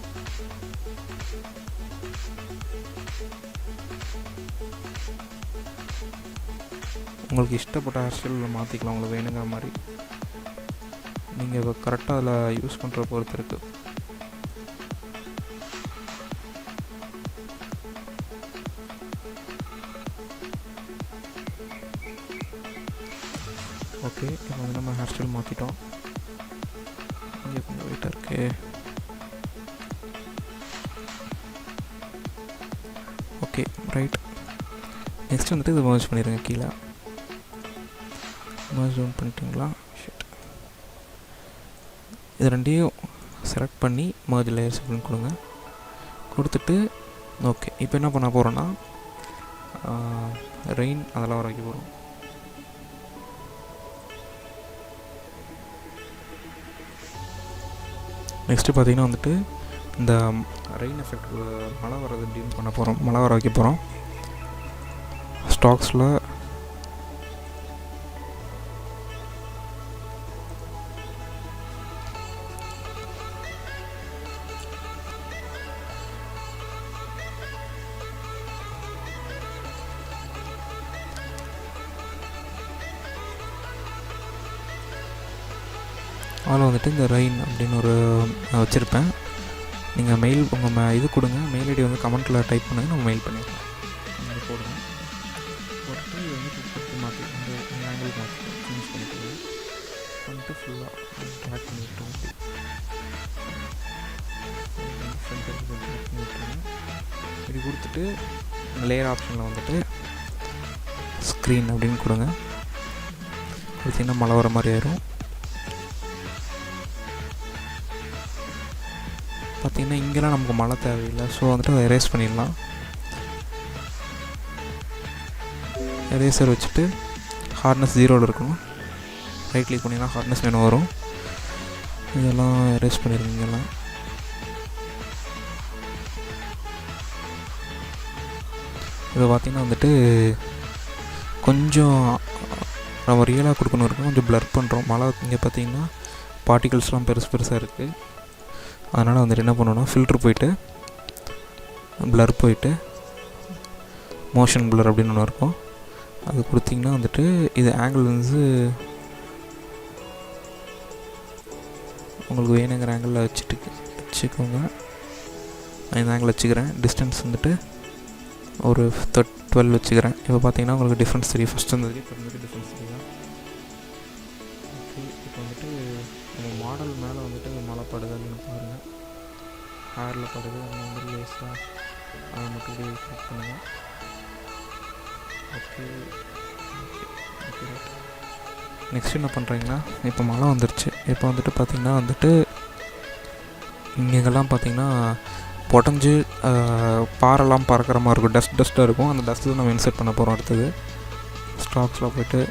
உங்களுக்கு இஷ்டப்பட்ட ஹேர் ஸ்டைலில் மாற்றிக்கலாம், உங்களுக்கு வேணுங்கிற மாதிரி. நீங்கள் இப்போ கரெக்டாக அதில் யூஸ் பண்ணுற பொறுத்து இருக்குது. ஓகே, இப்போ வந்து நம்ம ஹேர் ஸ்டைல் மாற்றிட்டோம். இங்கே கொஞ்சம் வெயிட்டாக இருக்கு. Okay, right. நெக்ஸ்ட் வந்துட்டு இது மர்ஜ் பண்ணிடுங்க. கீழே மர்ஜ் டவுன் பண்ணிட்டீங்களா? ஷிட். இது ரெண்டையும் செலக்ட் பண்ணி மர்ஜ் லேயர்ஸ் அப்படின்னு கொடுங்க. கொடுத்துட்டு ஓகே, இப்போ என்ன பண்ண போகிறோன்னா ரெயின் அதெல்லாம் வர வைக்க போகிறோம். நெக்ஸ்ட்டு பார்த்திங்கன்னா வந்துட்டு இந்த ரெயின் எஃபெக்ட் மழை வர்றது எப்படின்னு பண்ண போகிறோம், மழை வர வைக்க போகிறோம். ஸ்டாக்ஸில் அதில் வந்துட்டு இந்த ரெயின் அப்படின்னு ஒரு வச்சுருப்பேன். நீங்கள் மெயில் உங்கள் இது கொடுங்க, மெயில் ஐடி வந்து கமெண்ட்டில் டைப் பண்ணுங்கள், நம்ம மெயில் பண்ணிடலாம். நீங்கள் போடுங்க. போட்டு இது வந்து கொடுத்து மாற்றி இந்த ஆங்கிள் மாற்றி சேஞ்ச் பண்ணிட்டு ஃபுல்லாக ட்ராக் பண்ணிவிட்டோம். இப்படி கொடுத்துட்டு லேயர் ஆப்ஷனில் வந்துட்டு ஸ்க்ரீன் அப்படின்னு கொடுங்க. கொடுத்தீங்கன்னா மழை வர மாதிரி ஆயிரும். பார்த்திங்கன்னா இங்கெல்லாம் நமக்கு மழை தேவையில்லை, ஸோ வந்துட்டு அதை எரேஸ் பண்ணிடலாம். எரேசர் வச்சுட்டு ஹார்ட்னஸ் 0ல் இருக்கணும். ரைட் கிளிக் பண்ணிங்கன்னா ஹார்ட்னஸ் மெனு வரும். இதெல்லாம் எரேஸ் பண்ணிடுங்க. இங்கெல்லாம் இதை பார்த்திங்கன்னா வந்துட்டு கொஞ்சம் நம்ம ரியலாக கொடுக்கணும் இருக்கும், கொஞ்சம் ப்ளர் பண்ணுறோம். மழை இங்கே பார்த்திங்கன்னா பார்ட்டிகல்ஸ்லாம் பெருசாக இருக்குது. அதனால் வந்துட்டு என்ன பண்ணணும்னா ஃபில்ட்ரு போயிட்டு ப்ளர் போயிட்டு மோஷன் ப்ளர் அப்படின்னு ஒன்று இருக்கும், அது கொடுத்திங்கன்னா வந்துட்டு இது ஆங்கிள் வந்து உங்களுக்கு வேணுங்கிற ஆங்கிளில் வச்சுக்கோங்க. நான் இந்த ஆங்கிள் வச்சுக்கிறேன். டிஸ்டன்ஸ் வந்துட்டு ஒரு 12 வச்சுக்கிறேன். இப்போ பார்த்தீங்கன்னா உங்களுக்கு டிஃப்ரென்ஸ் தெரியும். ஃபஸ்ட் இருந்தது இப்போ வந்துட்டு டிஃப்ரென்ஸ் தெரியும். ஓகே, இப்போ வந்துட்டு நம்ம மாடல் மேலே வந்துட்டு மழை படுதுன்னு பாருங்கள். ஹேரில் படுது, நம்ம வந்து லேஸாக அதை மட்டும் இப்படி கிளிக் பண்ணுங்கள். Okay okay okay right. Next என்ன பண்ணுறீங்கன்னா இப்போ மழை வந்துருச்சு. இப்போ வந்துட்டு பார்த்திங்கன்னா வந்துட்டு இங்கெல்லாம் பார்த்திங்கன்னா உடஞ்சி பாறைலாம் பறக்கிற மாதிரி இருக்கும், டஸ்ட்டாக இருக்கும். அந்த டஸ்ட்டு நம்ம இன்சர்ட் பண்ண போகிறோம். அடுத்தது ஸ்டாக்ஸில் போய்ட்டு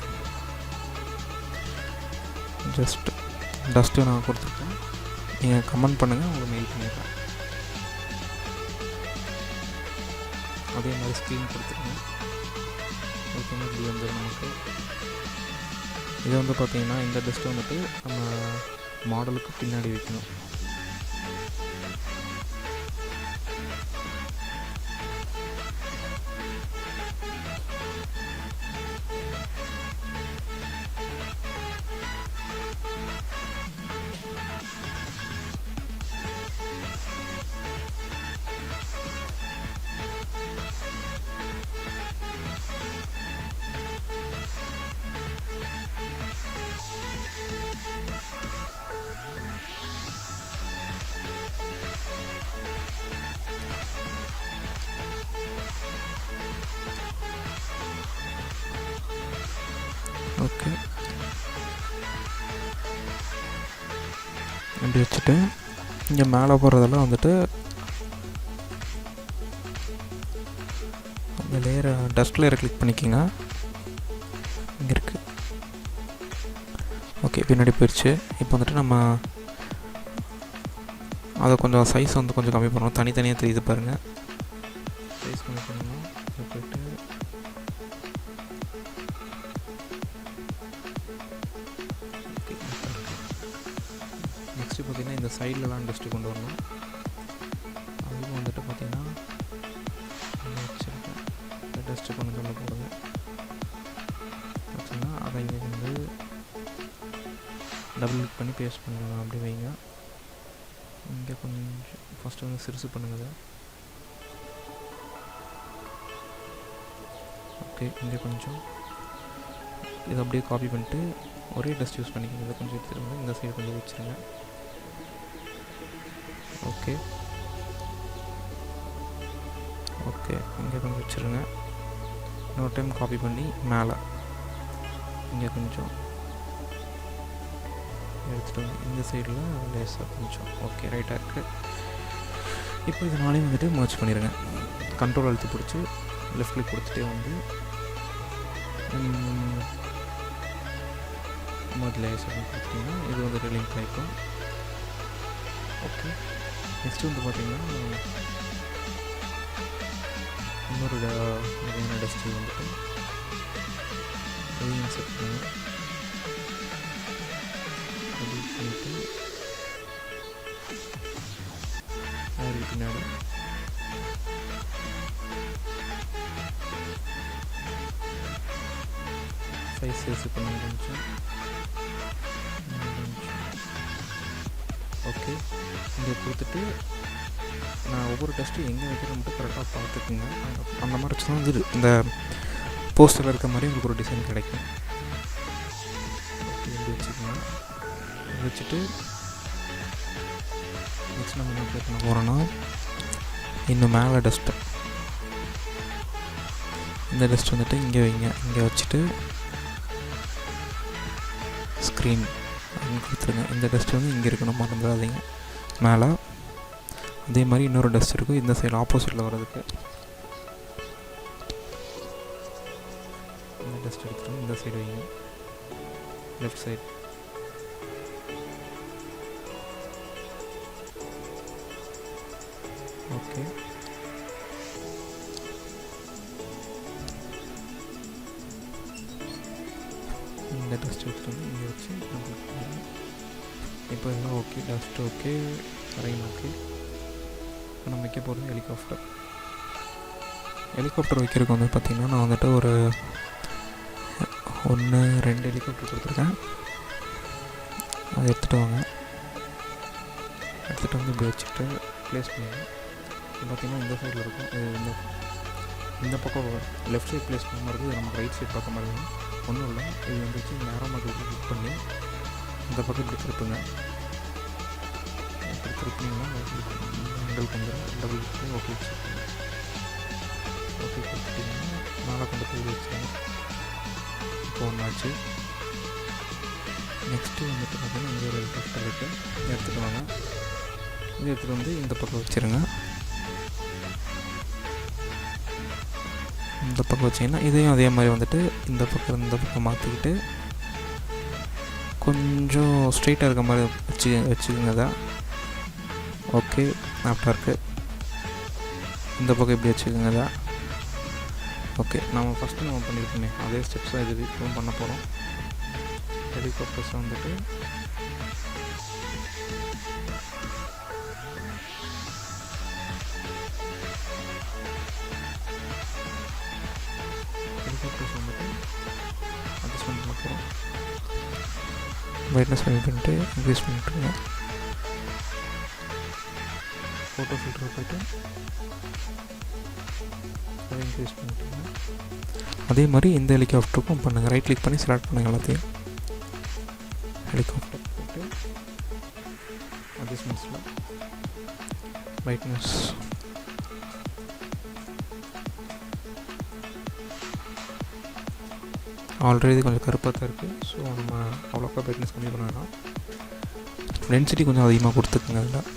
ஜஸ்ட் டஸ்ட்டு நான் கொடுத்துருக்கேன். நீங்கள் கமெண்ட் பண்ணுங்கள், உங்களுக்கு மெயில் பண்ணிடுறேன். அதே மாதிரி ஸ்க்ரீன் கொடுத்துருங்க. ஓகேங்க, இப்படி வந்துடும் நமக்கு. இது வந்து பார்த்திங்கன்னா இந்த டஸ்ட்டு வந்துட்டு நம்ம மாடலுக்கு பின்னாடி வைக்கணும். ஓகே, இப்படி வச்சுட்டு இங்கே மேலே போகிறதெல்லாம் வந்துட்டு அந்த லேயரை டஸ்ட் லேயரை கிளிக் பண்ணிக்கோங்க. இங்கே இருக்குது. ஓகே, பின்னாடி போயிடுச்சு. இப்போ வந்துட்டு நம்ம அதை கொஞ்சம் சைஸ் வந்து கொஞ்சம் கம்மி பண்ணணும். தனித்தனியாக தெரியுது பாருங்கள். சைஸ் கம்மி பண்ணணும். போய்ட்டு நெக்ஸ்ட்டு பார்த்திங்கன்னா இந்த சைட்லலாம் டஸ்ட்டு கொண்டு வரணும். அதுவும் வந்துட்டு பார்த்திங்கன்னா வச்சுருக்கேன். இந்த டஸ்ட்டு கொண்டு வந்து போடுங்க வச்சுன்னா அதை இங்கே வந்து டபுள் கிளிக் பண்ணி பேஸ்ட் பண்ணுங்க. அப்படி வைங்க. இங்கே கொஞ்சம் ஃபஸ்ட்டு வந்து சிறுசு பண்ணுங்க. ஓகே, இங்கே கொஞ்சம் இதை அப்படியே காப்பி பண்ணிட்டு ஒரே டஸ்ட் யூஸ் பண்ணிக்கோங்க. இதை கொஞ்சம் எடுத்துருங்க. இந்த சைடு கொஞ்சம் வச்சுருங்க. ஓகே ஓகே, இங்கே கொஞ்சம் வச்சுருங்க. இன்னொரு டைம் காப்பி பண்ணி மேலே இங்கே கொஞ்சம் எடுத்துகிட்டு வந்து இந்த சைடில் லேஸாக கொஞ்சம் ஓகே ரைட்டாக இருக்குது. இப்போ இதனாலே வந்துட்டு மர்ஜ் பண்ணிடுங்க. கண்ட்ரோல் அழுத்தி பிடிச்சி லெஃப்ட் கிளிக் கொடுத்துட்டே வந்து மர்ஜ் லேயர்ஸ் அப்படின்னு கொடுத்தீங்கன்னா இது வந்துட்டு லிங்க் ஆகிக்கும். ஓகே, நெக்ஸ்ட்டு வந்து பார்த்திங்கன்னா இன்னொரு வகையான டஸ்ட்டு வந்துட்டு அதையும் செட் பண்ணுங்க. அது பண்ணிட்டு அதுக்கு பின்னாடி சைஸ் சைஸ் பண்ணி கொஞ்சம் ஓகே. இங்கே கொடுத்துட்டு நான் ஒவ்வொரு டஸ்ட்டும் எங்கே வைக்கிறேன் மட்டும் கரெக்டாக பார்த்துக்குங்க. அந்த மாதிரி வச்சு தான் வந்து இந்த போஸ்டரில் இருக்க மாதிரி உங்களுக்கு ஒரு டிசைன் கிடைக்கும். ஓகே, இப்படி வச்சுக்கோங்க. வச்சுட்டு நெக்ஸ்ட் நம்ம என்ன அப்ளை பண்ண போகிறோன்னா இன்னும் மேலே டஸ்ட்டு இந்த டஸ்ட் வந்துட்டு இங்கே வைங்க. இங்கே வச்சுட்டு ஸ்க்ரீன் அப்படின்னு கொடுத்துருங்க. இந்த டஸ்ட்டு வந்து இங்கே இருக்கணும், மறந்துடாதீங்க. மேலே அதே மாதிரி இன்னொரு டஸ்ட் இருக்கும் இந்த சைடு ஆப்போசிட்டில் வர்றதுக்கு. இந்த டஸ்ட் எடுத்துட்டு இந்த சைடு வைங்க, லெஃப்ட் சைடு. ஓகே, இந்த டஸ்ட் எடுத்துகிட்டு வந்து இங்கே வச்சு இப்போ எல்லாம் okay. Dust okay, rain okay. இப்போ நம்ம வைக்க போகிறது ஹெலிகாப்டர். ஹெலிகாப்டர் வைக்கிறதுக்கு வந்து பார்த்திங்கன்னா நான் வந்துட்டு ஒரு 1-2 ஹெலிகாப்டர் கொடுத்துருக்கேன். அதை எடுத்துகிட்டு வாங்க. எடுத்துகிட்டு வந்து இப்படி வச்சுட்டு ப்ளேஸ் பண்ணுங்கள். பார்த்திங்கன்னா இந்த சைடில் இருக்கும். இந்த பக்கம் லெஃப்ட் சைட் ப்ளேஸ் பண்ண மாதிரி இருக்குது. நம்ம ரைட் சைட் பார்க்க மாதிரி இருக்கும். ஒன்றும் இல்லை, இது வந்துச்சு நேரமாக கிளிக் பண்ணி இந்த பக்கம் இப்படி திருப்புங்க. இப்படி திருப்பிங்கன்னா உங்களுக்கு வந்துடும். டபுள் கிளிக் ஓகே வச்சுருக்கீங்க. ஓகே கொடுத்துட்டிங்கன்னா மேலே கொண்டு போய் வச்சுருங்க. இப்போ ஒன்றாச்சு. நெக்ஸ்ட்டு வந்துட்டு பார்த்தீங்கன்னா இங்கே ஒரு ஹெலிகாப்டர் இருக்குது. எடுத்துகிட்டு வாங்க. இது எடுத்துகிட்டு வந்து இந்த பக்கம் வச்சுருங்க. இந்த பக்கம் வச்சிங்கன்னா இதையும் அதே மாதிரி வந்துட்டு இந்த பக்கம் மாற்றிக்கிட்டு கொஞ்சம் ஸ்ட்ரெயிட்டாக இருக்க மாதிரி வச்சுக்கோங்க. தான் ஓகே. ஆஃப்டர் இருக்குது இந்த பக்கம் இப்படி வச்சுக்கோங்க. தான் ஓகே. நம்ம ஃபஸ்ட்டு நம்ம பண்ணியிருக்கோமே அதே ஸ்டெப்ஸ் தான் இது இப்பவும் பண்ண போகிறோம். ஹெலிகாப்டர்ஸ் வந்துட்டு ஃபோட்டோஸ் வந்துட்டு அட்ஜஸ்ட்மெண்ட் பண்ண போகிறோம். பிரைட்னஸ் கம்மி பண்ணிட்டு இன்க்ரீஸ் பண்ணிட்டுருங்க. ஃபோட்டோ ஃபில்டர் போய்ட்டு அதை இன்க்ரீஸ் பண்ணிட்டுருங்க. அதே மாதிரி இந்த ஹெலிகாப்டருக்கும் பண்ணுங்கள். ரைட் கிளிக் பண்ணி செலக்ட் பண்ணுங்கள் எல்லாத்தையும். ஹெலிகாப்டர் போய்ட்டு அட்ஜஸ்ட்மெண்ட்ஸில் பிரைட்னஸ் ஆல்ரெடி கொஞ்சம் கருப்பாக தான் இருக்குது. ஸோ நம்ம அவ்வளோக்கா பிரைட்னஸ் கம்மி பண்ண வேணாம். டென்சிட்டி கொஞ்சம் அதிகமாக கொடுத்துக்குங்க. அதில்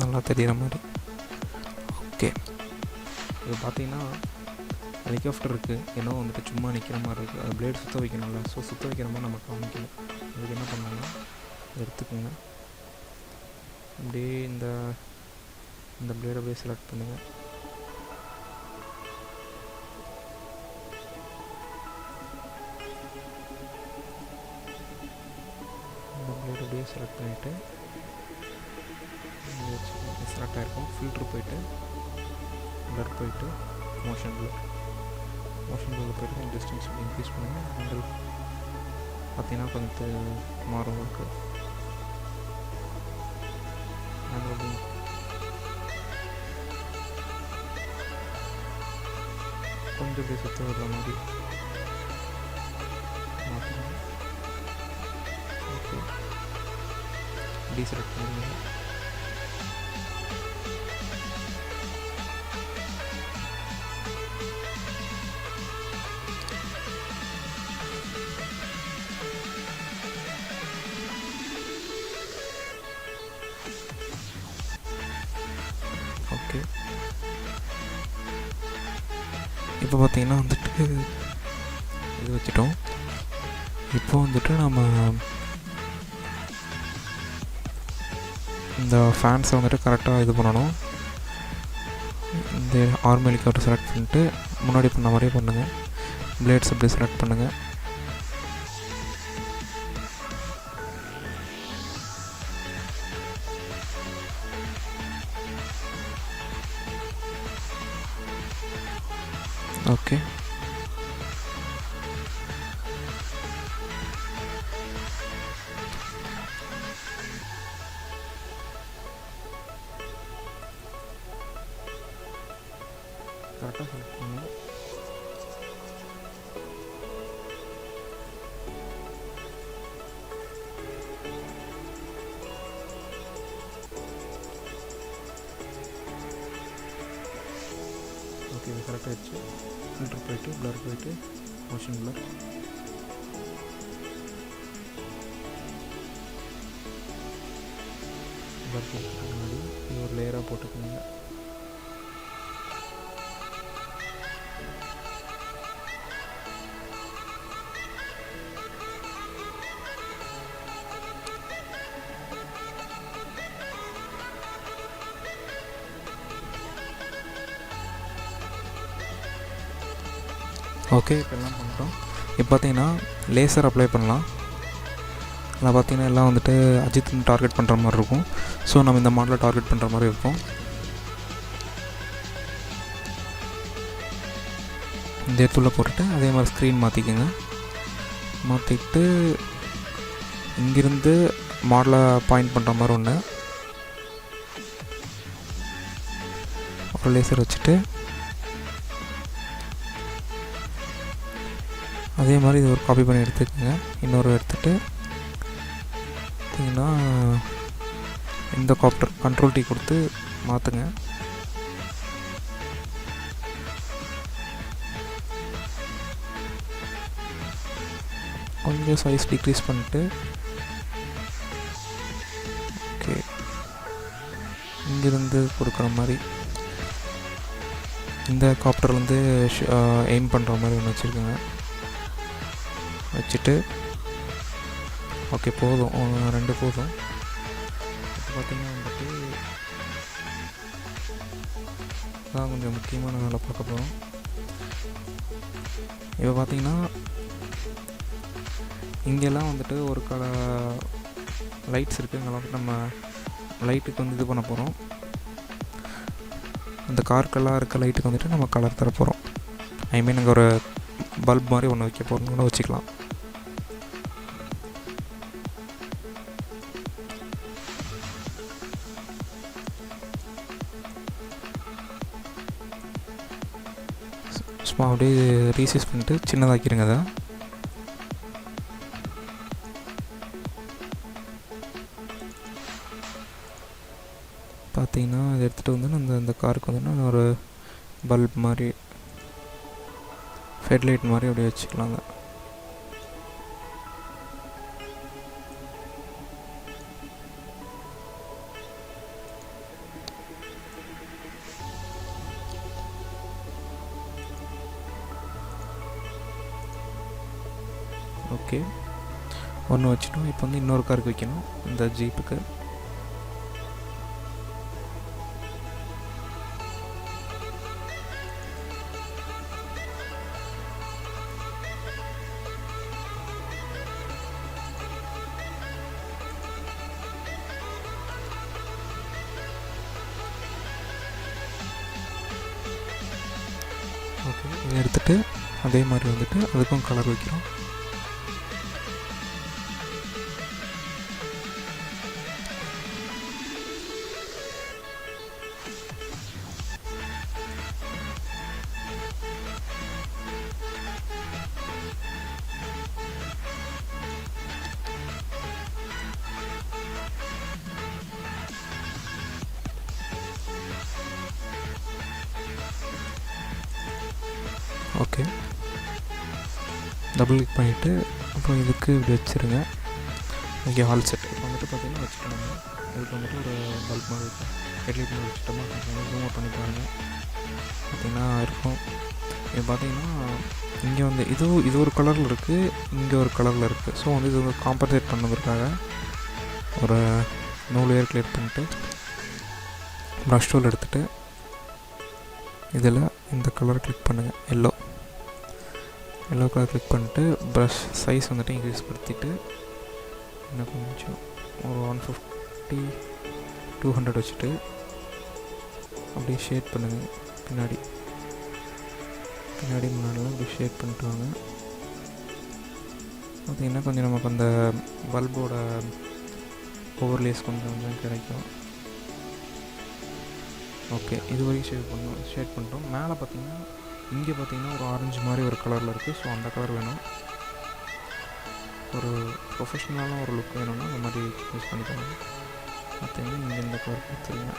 நல்லா தெரிகிற மாதிரி. ஓகே, இது பார்த்தீங்கன்னா ஹெலிகாப்டர் இருக்குது, ஏன்னா வந்துட்டு சும்மா நிற்கிற மாதிரி இருக்குது. அது பிளேட் சுற்ற வைக்கணும்ல. ஸோ சுற்ற வைக்கிற மாதிரி நம்ம காமிக்கணும். அதுக்கு என்ன பண்ணணும்னா எடுத்துக்கோங்க. அப்படியே இந்த பிளேடை அப்படியே செலக்ட் பண்ணுங்கள். இந்த பிளேட் அப்படியே செலக்ட் பண்ணிவிட்டு செலக்ட் ஆகிருக்கும். ஃபில்ட்ரு போய்ட்டு பிளர் போய்ட்டு மோஷன் பிளரில் போய்ட்டு டிஸ்டன்ஸ் இன்க்ரீஸ் பண்ணுங்கள். ஹேண்டில் பார்த்தீங்கன்னா கொஞ்சம் மாறும் இருக்குது. ஹேண்டில் கொஞ்சம் அப்படியே சுற்ற வர்ற மாதிரி மாற்றணும். ஓகே, டீசெலக்ட் பண்ணுங்க. ஓகே, இப்போ பார்த்தீங்கன்னா வந்துட்டு இது வச்சுட்டோம். இப்போ வந்துட்டு நம்ம இந்த ஃபேன்ஸை வந்துட்டு கரெக்டாக இது பண்ணணும். இந்த ஆர்ம் ஹெலிகாப்டர் செலக்ட் பண்ணிட்டு முன்னாடி பண்ண மாதிரியே பண்ணுங்கள். பிளேட்ஸ் அப்படி செலக்ட் பண்ணுங்கள். ஓகே, கரெக்டாக செலக்ட் பண்ணுங்கள். ஓகே, இது கரெக்டாக ஆயிடுச்சு. ஃபில்டர் போய்ட்டு பிளர் போய்ட்டு மோஷன் பிளர் போட்டுக்கு முன்னாடி இது ஒரு லேயராக போட்டுக்கோங்க. ஓகே, இப்போ எல்லாம் பண்ணிட்டோம். இப்போ பார்த்தீங்கன்னா லேசர் அப்ளை பண்ணலாம். அதில் பார்த்தீங்கன்னா எல்லாம் வந்துட்டு அஜித் டார்கெட் பண்ணுற மாதிரி இருக்கும். ஸோ நம்ம இந்த மாடலை டார்கெட் பண்ணுற மாதிரி இருக்கும். இந்த இடத்துல போட்டுட்டு அதே மாதிரி ஸ்க்ரீன் மாற்றிக்கோங்க. மாற்றிட்டு இங்கிருந்து மாடலை பாயிண்ட் பண்ணுற மாதிரி ஒரு லேசர் வச்சுட்டு அதே மாதிரி இது ஒரு காப்பி பண்ணி எடுத்துக்கோங்க. இன்னொரு எடுத்துகிட்டு பார்த்தீங்கன்னா இந்த காப்டர் கண்ட்ரோல் டீ கொடுத்து மாற்றுங்க. கொஞ்சம் சைஸ் டிக்ரீஸ் பண்ணிட்டு ஓகே இங்கிருந்து கொடுக்குற மாதிரி இந்த காப்டர்லேருந்து எய்ம் பண்ணுற மாதிரி ஒன்று வச்சுருக்கோங்க. வச்சுட்டு ஓகே போதும், 2 போதும். இப்போ பார்த்திங்கன்னா வந்துட்டு தான் கொஞ்சம் முக்கியமான வேலை பார்க்க போகிறோம். இப்போ பார்த்திங்கன்னா இங்கெல்லாம் வந்துட்டு ஒரு லைட்ஸ் இருக்குது. இங்கெல்லாம் வந்துட்டு நம்ம லைட்டுக்கு வந்து இது பண்ண போகிறோம். அந்த காருக்கெல்லாம் இருக்க லைட்டுக்கு வந்துட்டு நம்ம கலர் தர போகிறோம். ஐ மீன் அங்கே ஒரு பல்ப் மாதிரி ஒன்று வைக்க போகிறோம் கூட வச்சுக்கலாம். சும்மா அப்படியே ரீசைஸ் பண்ணிட்டு சின்னதாக்கிடுங்க. அதை பார்த்தீங்கன்னா அதை எடுத்துகிட்டு வந்து அந்த காருக்கு வந்து நான் ஒரு பல்ப் மாதிரி ஹெட்லைட் மாதிரி அப்படியே வச்சுக்கலாங்க. ஓகே, ஒன்று வச்சுட்டோம். இப்போ வந்து இன்னொரு காருக்கு வைக்கணும், இந்த ஜீப்புக்கு. ஓகே, இதை எடுத்துகிட்டு அதே மாதிரி வந்துட்டு அதுக்கும் கலர் வைக்கிறோம். ஓகே, டபுள் கிளிக் பண்ணிவிட்டு அப்புறம் இதுக்கு இப்படி வச்சுருங்க. Okay, all set. இப்போ வந்துட்டு பார்த்திங்கன்னா வச்சுட்டோம். இதுக்கு வந்துட்டு ஒரு பல்ப் மாதிரி இருக்கும், ஹெட்லைட் மாதிரி வச்சுட்டோமா. ஜூம் அவுட் பண்ணி பாருங்கள், பார்த்திங்கன்னா இருக்கும். இது பார்த்திங்கன்னா இங்கே வந்து இது ஒரு கலரில் இருக்குது, இங்கே ஒரு கலரில் இருக்குது. ஸோ வந்து இது வந்து காம்பன்சேட் பண்ணதுக்காக ஒரு நூல் ஏர் கிளியர் பண்ணிட்டு ப்ரஷ் டூல் எடுத்துகிட்டு இதில் இந்த கலர் கிளிக் பண்ணுங்கள், எல்லோ கலர் கிளிக் பண்ணிட்டு ப்ரஷ் சைஸ் வந்துட்டு இன்க்ரீஸ் படுத்திட்டு இன்னும் கொஞ்சம் ஒரு 150 200 வச்சுட்டு அப்படியே ஷேட் பண்ணுங்கள். பின்னாடி முன்னாடிலாம் இப்படி ஷேட் பண்ணிட்டு வாங்க. பார்த்திங்கன்னா கொஞ்சம் நமக்கு அந்த பல்போட ஓவர்லேஸ் கொஞ்சம் கிடைக்கும். ஓகே, இது வரைக்கும் ஷேட் பண்ணிட்டோம். மேலே பார்த்திங்கன்னா இங்கே பார்த்திங்கன்னா ஒரு ஆரஞ்சு மாதிரி ஒரு கலரில் இருக்குது. ஸோ அந்த கலர் வேணும். ஒரு ப்ரொஃபஷ்னலான ஒரு லுக் வேணும்னா அந்த மாதிரி யூஸ் பண்ணிக்கோங்க. பார்த்திங்கன்னா இங்கே இந்த கலர் கொடுத்துருங்க.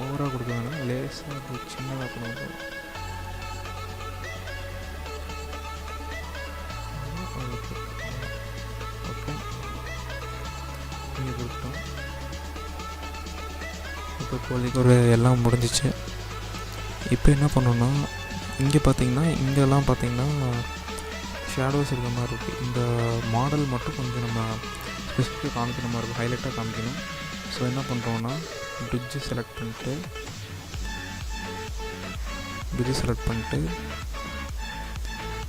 ஓவராக கொடுக்க வேணும், லேஸாக அப்படி சின்னதாக கொடுங்க. ஓகே, இங்கே கொடுத்தோம். இப்போ இப்போதைக்கு ஒரு எல்லாம் முடிஞ்சிச்சு. இப்போ என்ன பண்ணோன்னா இங்கே பார்த்திங்கன்னா இங்கெல்லாம் பார்த்திங்கன்னா ஷேடோஸ் இருக்கிற மாதிரி இருக்குது. இந்த மாடல் மட்டும் கொஞ்சம் நம்ம ஸ்பெசிஃபிக்காக காமிக்கிற மாதிரி இருக்கும், ஹைலைட்டாக காமிக்கணும். ஸோ என்ன பண்ணுறோன்னா பிரிட்ஜு செலக்ட் பண்ணிட்டு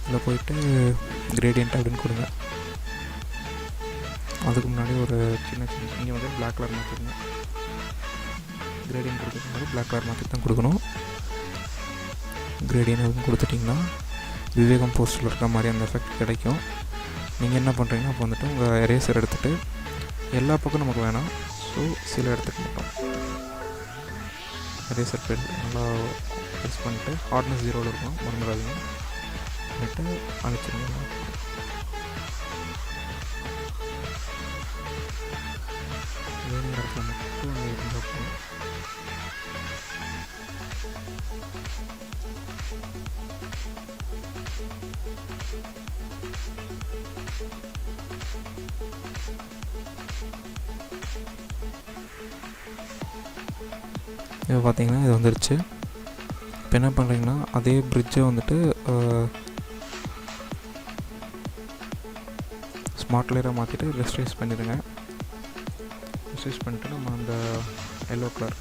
இதில் போயிட்டு கிரேடியன்ட் அப்படின்னு கொடுங்க. அதுக்கு முன்னாடி ஒரு சின்ன இங்கே வந்து பிளாக் கலர் மாற்றிடுங்க. கிரேடியன்ட் கொடுக்கறதுக்கு முன்னாடி பிளாக் கலர் மாற்றி தான் கொடுக்கணும். கிரேடியன்ட் கொடுத்துட்டிங்கன்னா விவேகம் போஸ்டில் இருக்கிற மாதிரி அந்த எஃபெக்ட் கிடைக்கும். நீங்கள் என்ன பண்ணுறீங்கன்னா அப்போ வந்துட்டு உங்கள் எரேசர் எடுத்துகிட்டு எல்லா பக்கம் நமக்கு வேணாம், ஸோ சில இடத்துக்கு மட்டும் எரேசர் பென் நல்லா யூஸ் பண்ணிட்டு ஹார்ட்னஸ் 0 இருக்கும், மறந்துடாதீங்க. பண்ணிட்டு அழைச்சிருங்க. வேணுங்கிற இடத்துல மட்டும் இருந்தால் போதும். இப்போ பார்த்தீங்கன்னா இது வந்துருச்சு. இப்போ என்ன பண்ணுறீங்கன்னா அதே பிரிட்ஜை வந்துட்டு ஸ்மார்ட் லேயராக மாற்றிட்டு ரெஸ்ட்ரைஸ் பண்ணிடுங்க. ரெஸ்ட்ரைஸ் பண்ணிட்டு நம்ம அந்த எல்லோ கலர்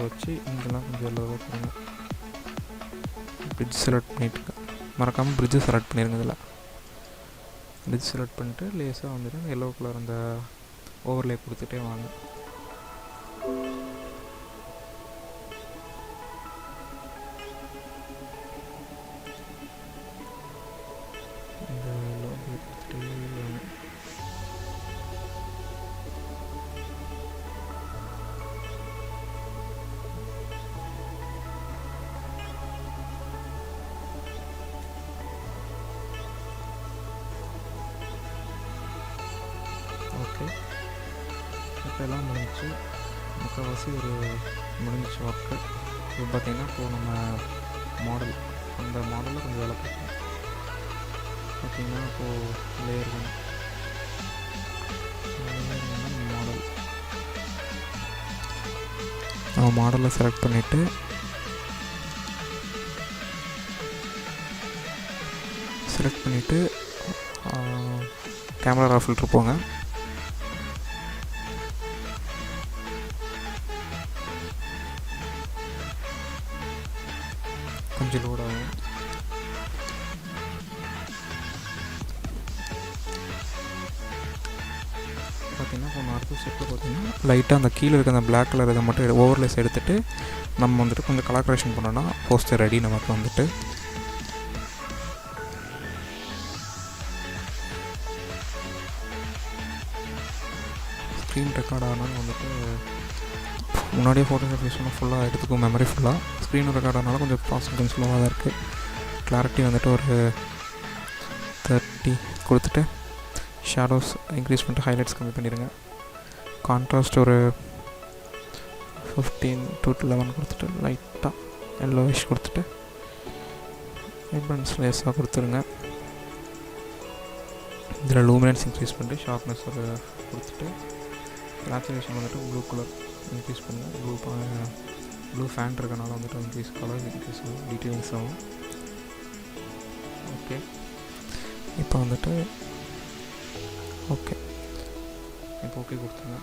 வச்சு இங்கெல்லாம் கொஞ்சம் எல்லோவாக போடுங்க. பிரிட்ஜ் செலக்ட் பண்ணிவிட்டு மறக்காமல் பிரிட்ஜை செலக்ட் பண்ணிடுங்க. இதில் இது செலக்ட் பண்ணிட்டு லேஸாக வந்துட்டு அந்த எல்லோ கலர் அந்த ஓவர்லே கொடுத்துட்டே வாங்க. இந்த எல்லோ கொடுத்துட்டே வாங்க. ஓகே, இப்போ எல்லாம் முடிஞ்சிச்சு. முக்கால்வாசி ஒரு முடிஞ்சிச்சு ஒர்க்கு. இப்போ பார்த்திங்கன்னா இப்போது நம்ம மாடல் அந்த மாடலில் கொஞ்சம் வேலை பார்க்கணும். பார்த்திங்கன்னா இப்போது லேயர் மாடல் நம்ம மாடலை செலக்ட் பண்ணிவிட்டு கேமரா ரா ஃபில்ட்ரு போங்க. கொஞ்சம் லோட் ஆகும். பார்த்திங்கன்னா இப்போ அடுத்த ஸ்டெப்பில் பார்த்திங்கன்னா லைட்டாக அந்த கீழே இருக்க அந்த பிளாக் கலர் இதை மட்டும் ஓவர்லேஸ் எடுத்துகிட்டு நம்ம வந்துட்டு கொஞ்சம் கலர் கரெக்ஷன் பண்ணோன்னா போஸ்டர் ரெடி நமக்கு வந்துட்டு. ஸ்க்ரீன் ரெக்கார்ட் ஆனாலும் வந்துட்டு முன்னாடியே ஃபோட்டோஷாப் யூஸ் பண்ணால் ஃபுல்லாக எடுத்துக்கும் மெமரி ஃபுல்லாக. ஸ்க்ரீன் ரெக்கார்ட் ஆனாலும் கொஞ்சம் ப்ராசஸ் கொஞ்சம் ஸ்லோவாக தான் இருக்குது. கிளாரிட்டி வந்துட்டு ஒரு 30 கொடுத்துட்டு ஷேடோஸ் இன்க்ரீஸ் பண்ணிட்டு ஹைலைட்ஸ் கம்மி பண்ணிடுங்க. கான்ட்ராஸ்ட் ஒரு 15 to 11 கொடுத்துட்டு லைட்டாக எல்லோவிஷ் கொடுத்துட்டு வைப்ரன்ஸ் லேஸாக கொடுத்துருங்க. இதில் லூமினன்ஸ் இன்க்ரீஸ் பண்ணிட்டு ஷார்ப்னஸ் ஒரு கொடுத்துட்டு சேச்சுரேஷன் வந்துட்டு ப்ளூ கலர் இன்க்ரீஸ் பண்ணுங்கள். ப்ளூ ஃபேண்ட் இருக்கனால வந்துட்டு இன்க்ரீஸ் கலர் இன்க்ரீஸ் ஆகும், டீட்டெயில்ஸ் ஆகும். ஓகே, இப்போ வந்துட்டு ஓகே கொடுத்துருங்க.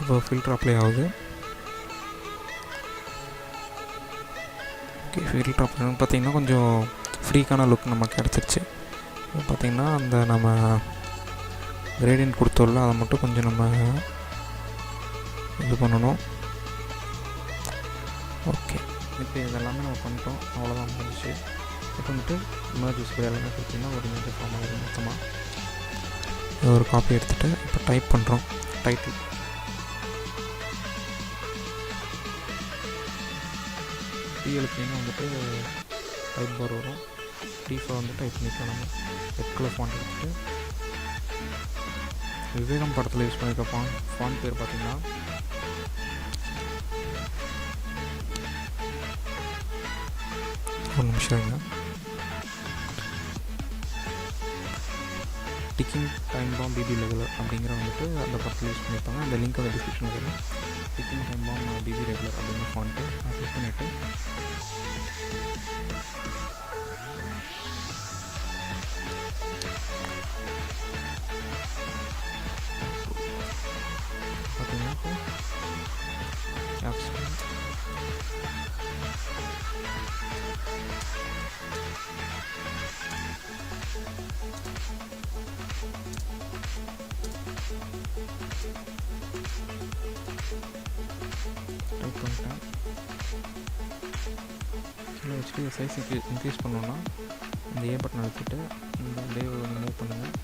இப்போ ஃபில்டர் அப்ளை ஆகுது. ஓகே, ஃபில்டர் அப்ளை பார்த்திங்கன்னா கொஞ்சம் ஃப்ரீக்கான லுக் நமக்கு கிடச்சிருச்சு. பார்த்திங்கன்னா அந்த நம்ம கிரேடியன்ட் கொடுத்தோம்ல அதை மட்டும் கொஞ்சம் நம்ம இது பண்ணணும். ஓகே, இப்போ இதெல்லாமே நம்ம பண்ணிட்டோம், அவ்வளோதான் முடிஞ்சிச்சு. இப்போ வந்துட்டு இமேஜஸ் எல்லாமே கொடுத்திங்கன்னா ஒரு இமேஜ் ஃபார்ம் ஆகிடும் மொத்தமாக. ஒரு காப்பி எடுத்துகிட்டு இப்போ டைப் பண்ணுறோம். டைட்டில் எழுத்தினா வந்துட்டு டைப் பார் வரும். டீஃபாக வந்து டைப் பண்ணிக்கலாம். நம்ம ரெட் கலர் ஃபாண்ட் எடுத்துகிட்டு விவேகம் படத்தில் யூஸ் பண்ணியிருக்க ஃபாண்ட் பேர் பார்த்திங்கன்னா ஒரு நிமிஷம் இருங்க. Ticking time bomb BB regular அப்படிங்கிற வந்துட்டு அந்த படத்தில் யூஸ் பண்ணியிருப்பாங்க. அந்த லிங்க் வந்து டிஸ்கிரிப்ஷனில் வரும். Ticking time bomb BB regular அப்படிங்கிற ஃபாண்ட்டு நான் யூஸ் பண்ணிவிட்டு பார்த்தீங்கன்னா ஆப்ஸ் டைப் பண்ணிட்டேன். இதில் வச்சுட்டு சைஸ் இன்க்ரீஸ் பண்ணோன்னா இந்த ஏ பட்டன் அழுத்திட்டு இந்த லேவை வந்து மூவ் பண்ணுங்கள்.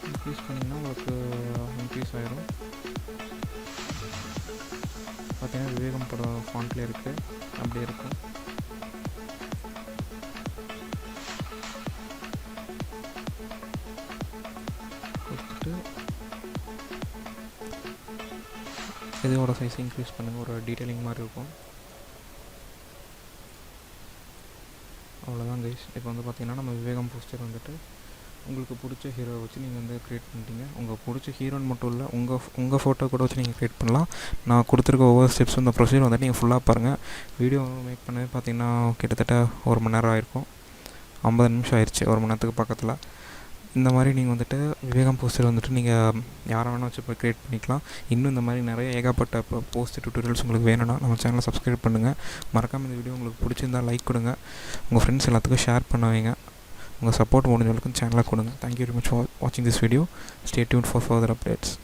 இன்க்ரீஸ் பண்ணிங்கன்னா உங்களுக்கு இன்க்ரீஸ் ஆகிரும். பார்த்தீங்கன்னா விவேகம் படம் ஃபாண்ட்லேயே இருக்குது, அப்படியே இருக்கும். கொடுத்துட்டு இதோட சைஸ் இன்க்ரீஸ் பண்ணுங்கள், ஒரு டீட்டெயிலிங் மாதிரி இருக்கும். அவ்வளோதான் கைஸ். இப்போ வந்து பார்த்திங்கன்னா நம்ம விவேகம் போஸ்டர் வந்துட்டு உங்களுக்கு பிடிச்ச ஹீரோவை வச்சு நீங்கள் வந்து க்ரியேட் பண்ணிட்டீங்க. உங்கள் பிடிச்ச ஹீரோன்னு மட்டும் இல்லை, உங்கள் ஃபோட்டோ கூட வச்சு நீங்கள் க்ரியேட் பண்ணலாம். நான் கொடுத்துருக்க ஒவ்வொரு ஸ்டெப்ஸ் இந்த ப்ரொசீஜர் வந்துட்டு நீங்கள் ஃபுல்லாக பாருங்கள். வீடியோ மேக் பண்ணவே பார்த்திங்கன்னா கிட்டத்தட்ட 1 மணி நேரம் ஆகிருக்கும். 50 நிமிஷம் ஆயிடுச்சு, 1 மணி நேரத்துக்கு பக்கத்தில். இந்த மாதிரி நீங்கள் வந்துட்டு விவேகம் போஸ்டர் வந்துட்டு நீங்கள் யாரை வேணால் வச்சு போய் க்ரியேட் பண்ணிக்கலாம். இன்னும் இந்த மாதிரி நிறைய ஏகப்பட்ட போஸ்ட் டியூட்டோரியல்ஸ் உங்களுக்கு வேணும்னா நம்ம சேனலை சப்ஸ்கிரைப் பண்ணுங்கள். மறக்காமல் இந்த வீடியோ உங்களுக்கு பிடிச்சிருந்தால் லைக் கொடுங்க, உங்கள் ஃப்ரெண்ட்ஸ் எல்லாத்துக்கும் ஷேர் பண்ண வைங்க. உங்கள் சப்போர்ட் முடிஞ்ச வரைக்கும் சேனலை கொடுங்க. தேங்க்யூ வெரி மச் ஃபார் வாட்சிங் this video. Stay tune for further updates.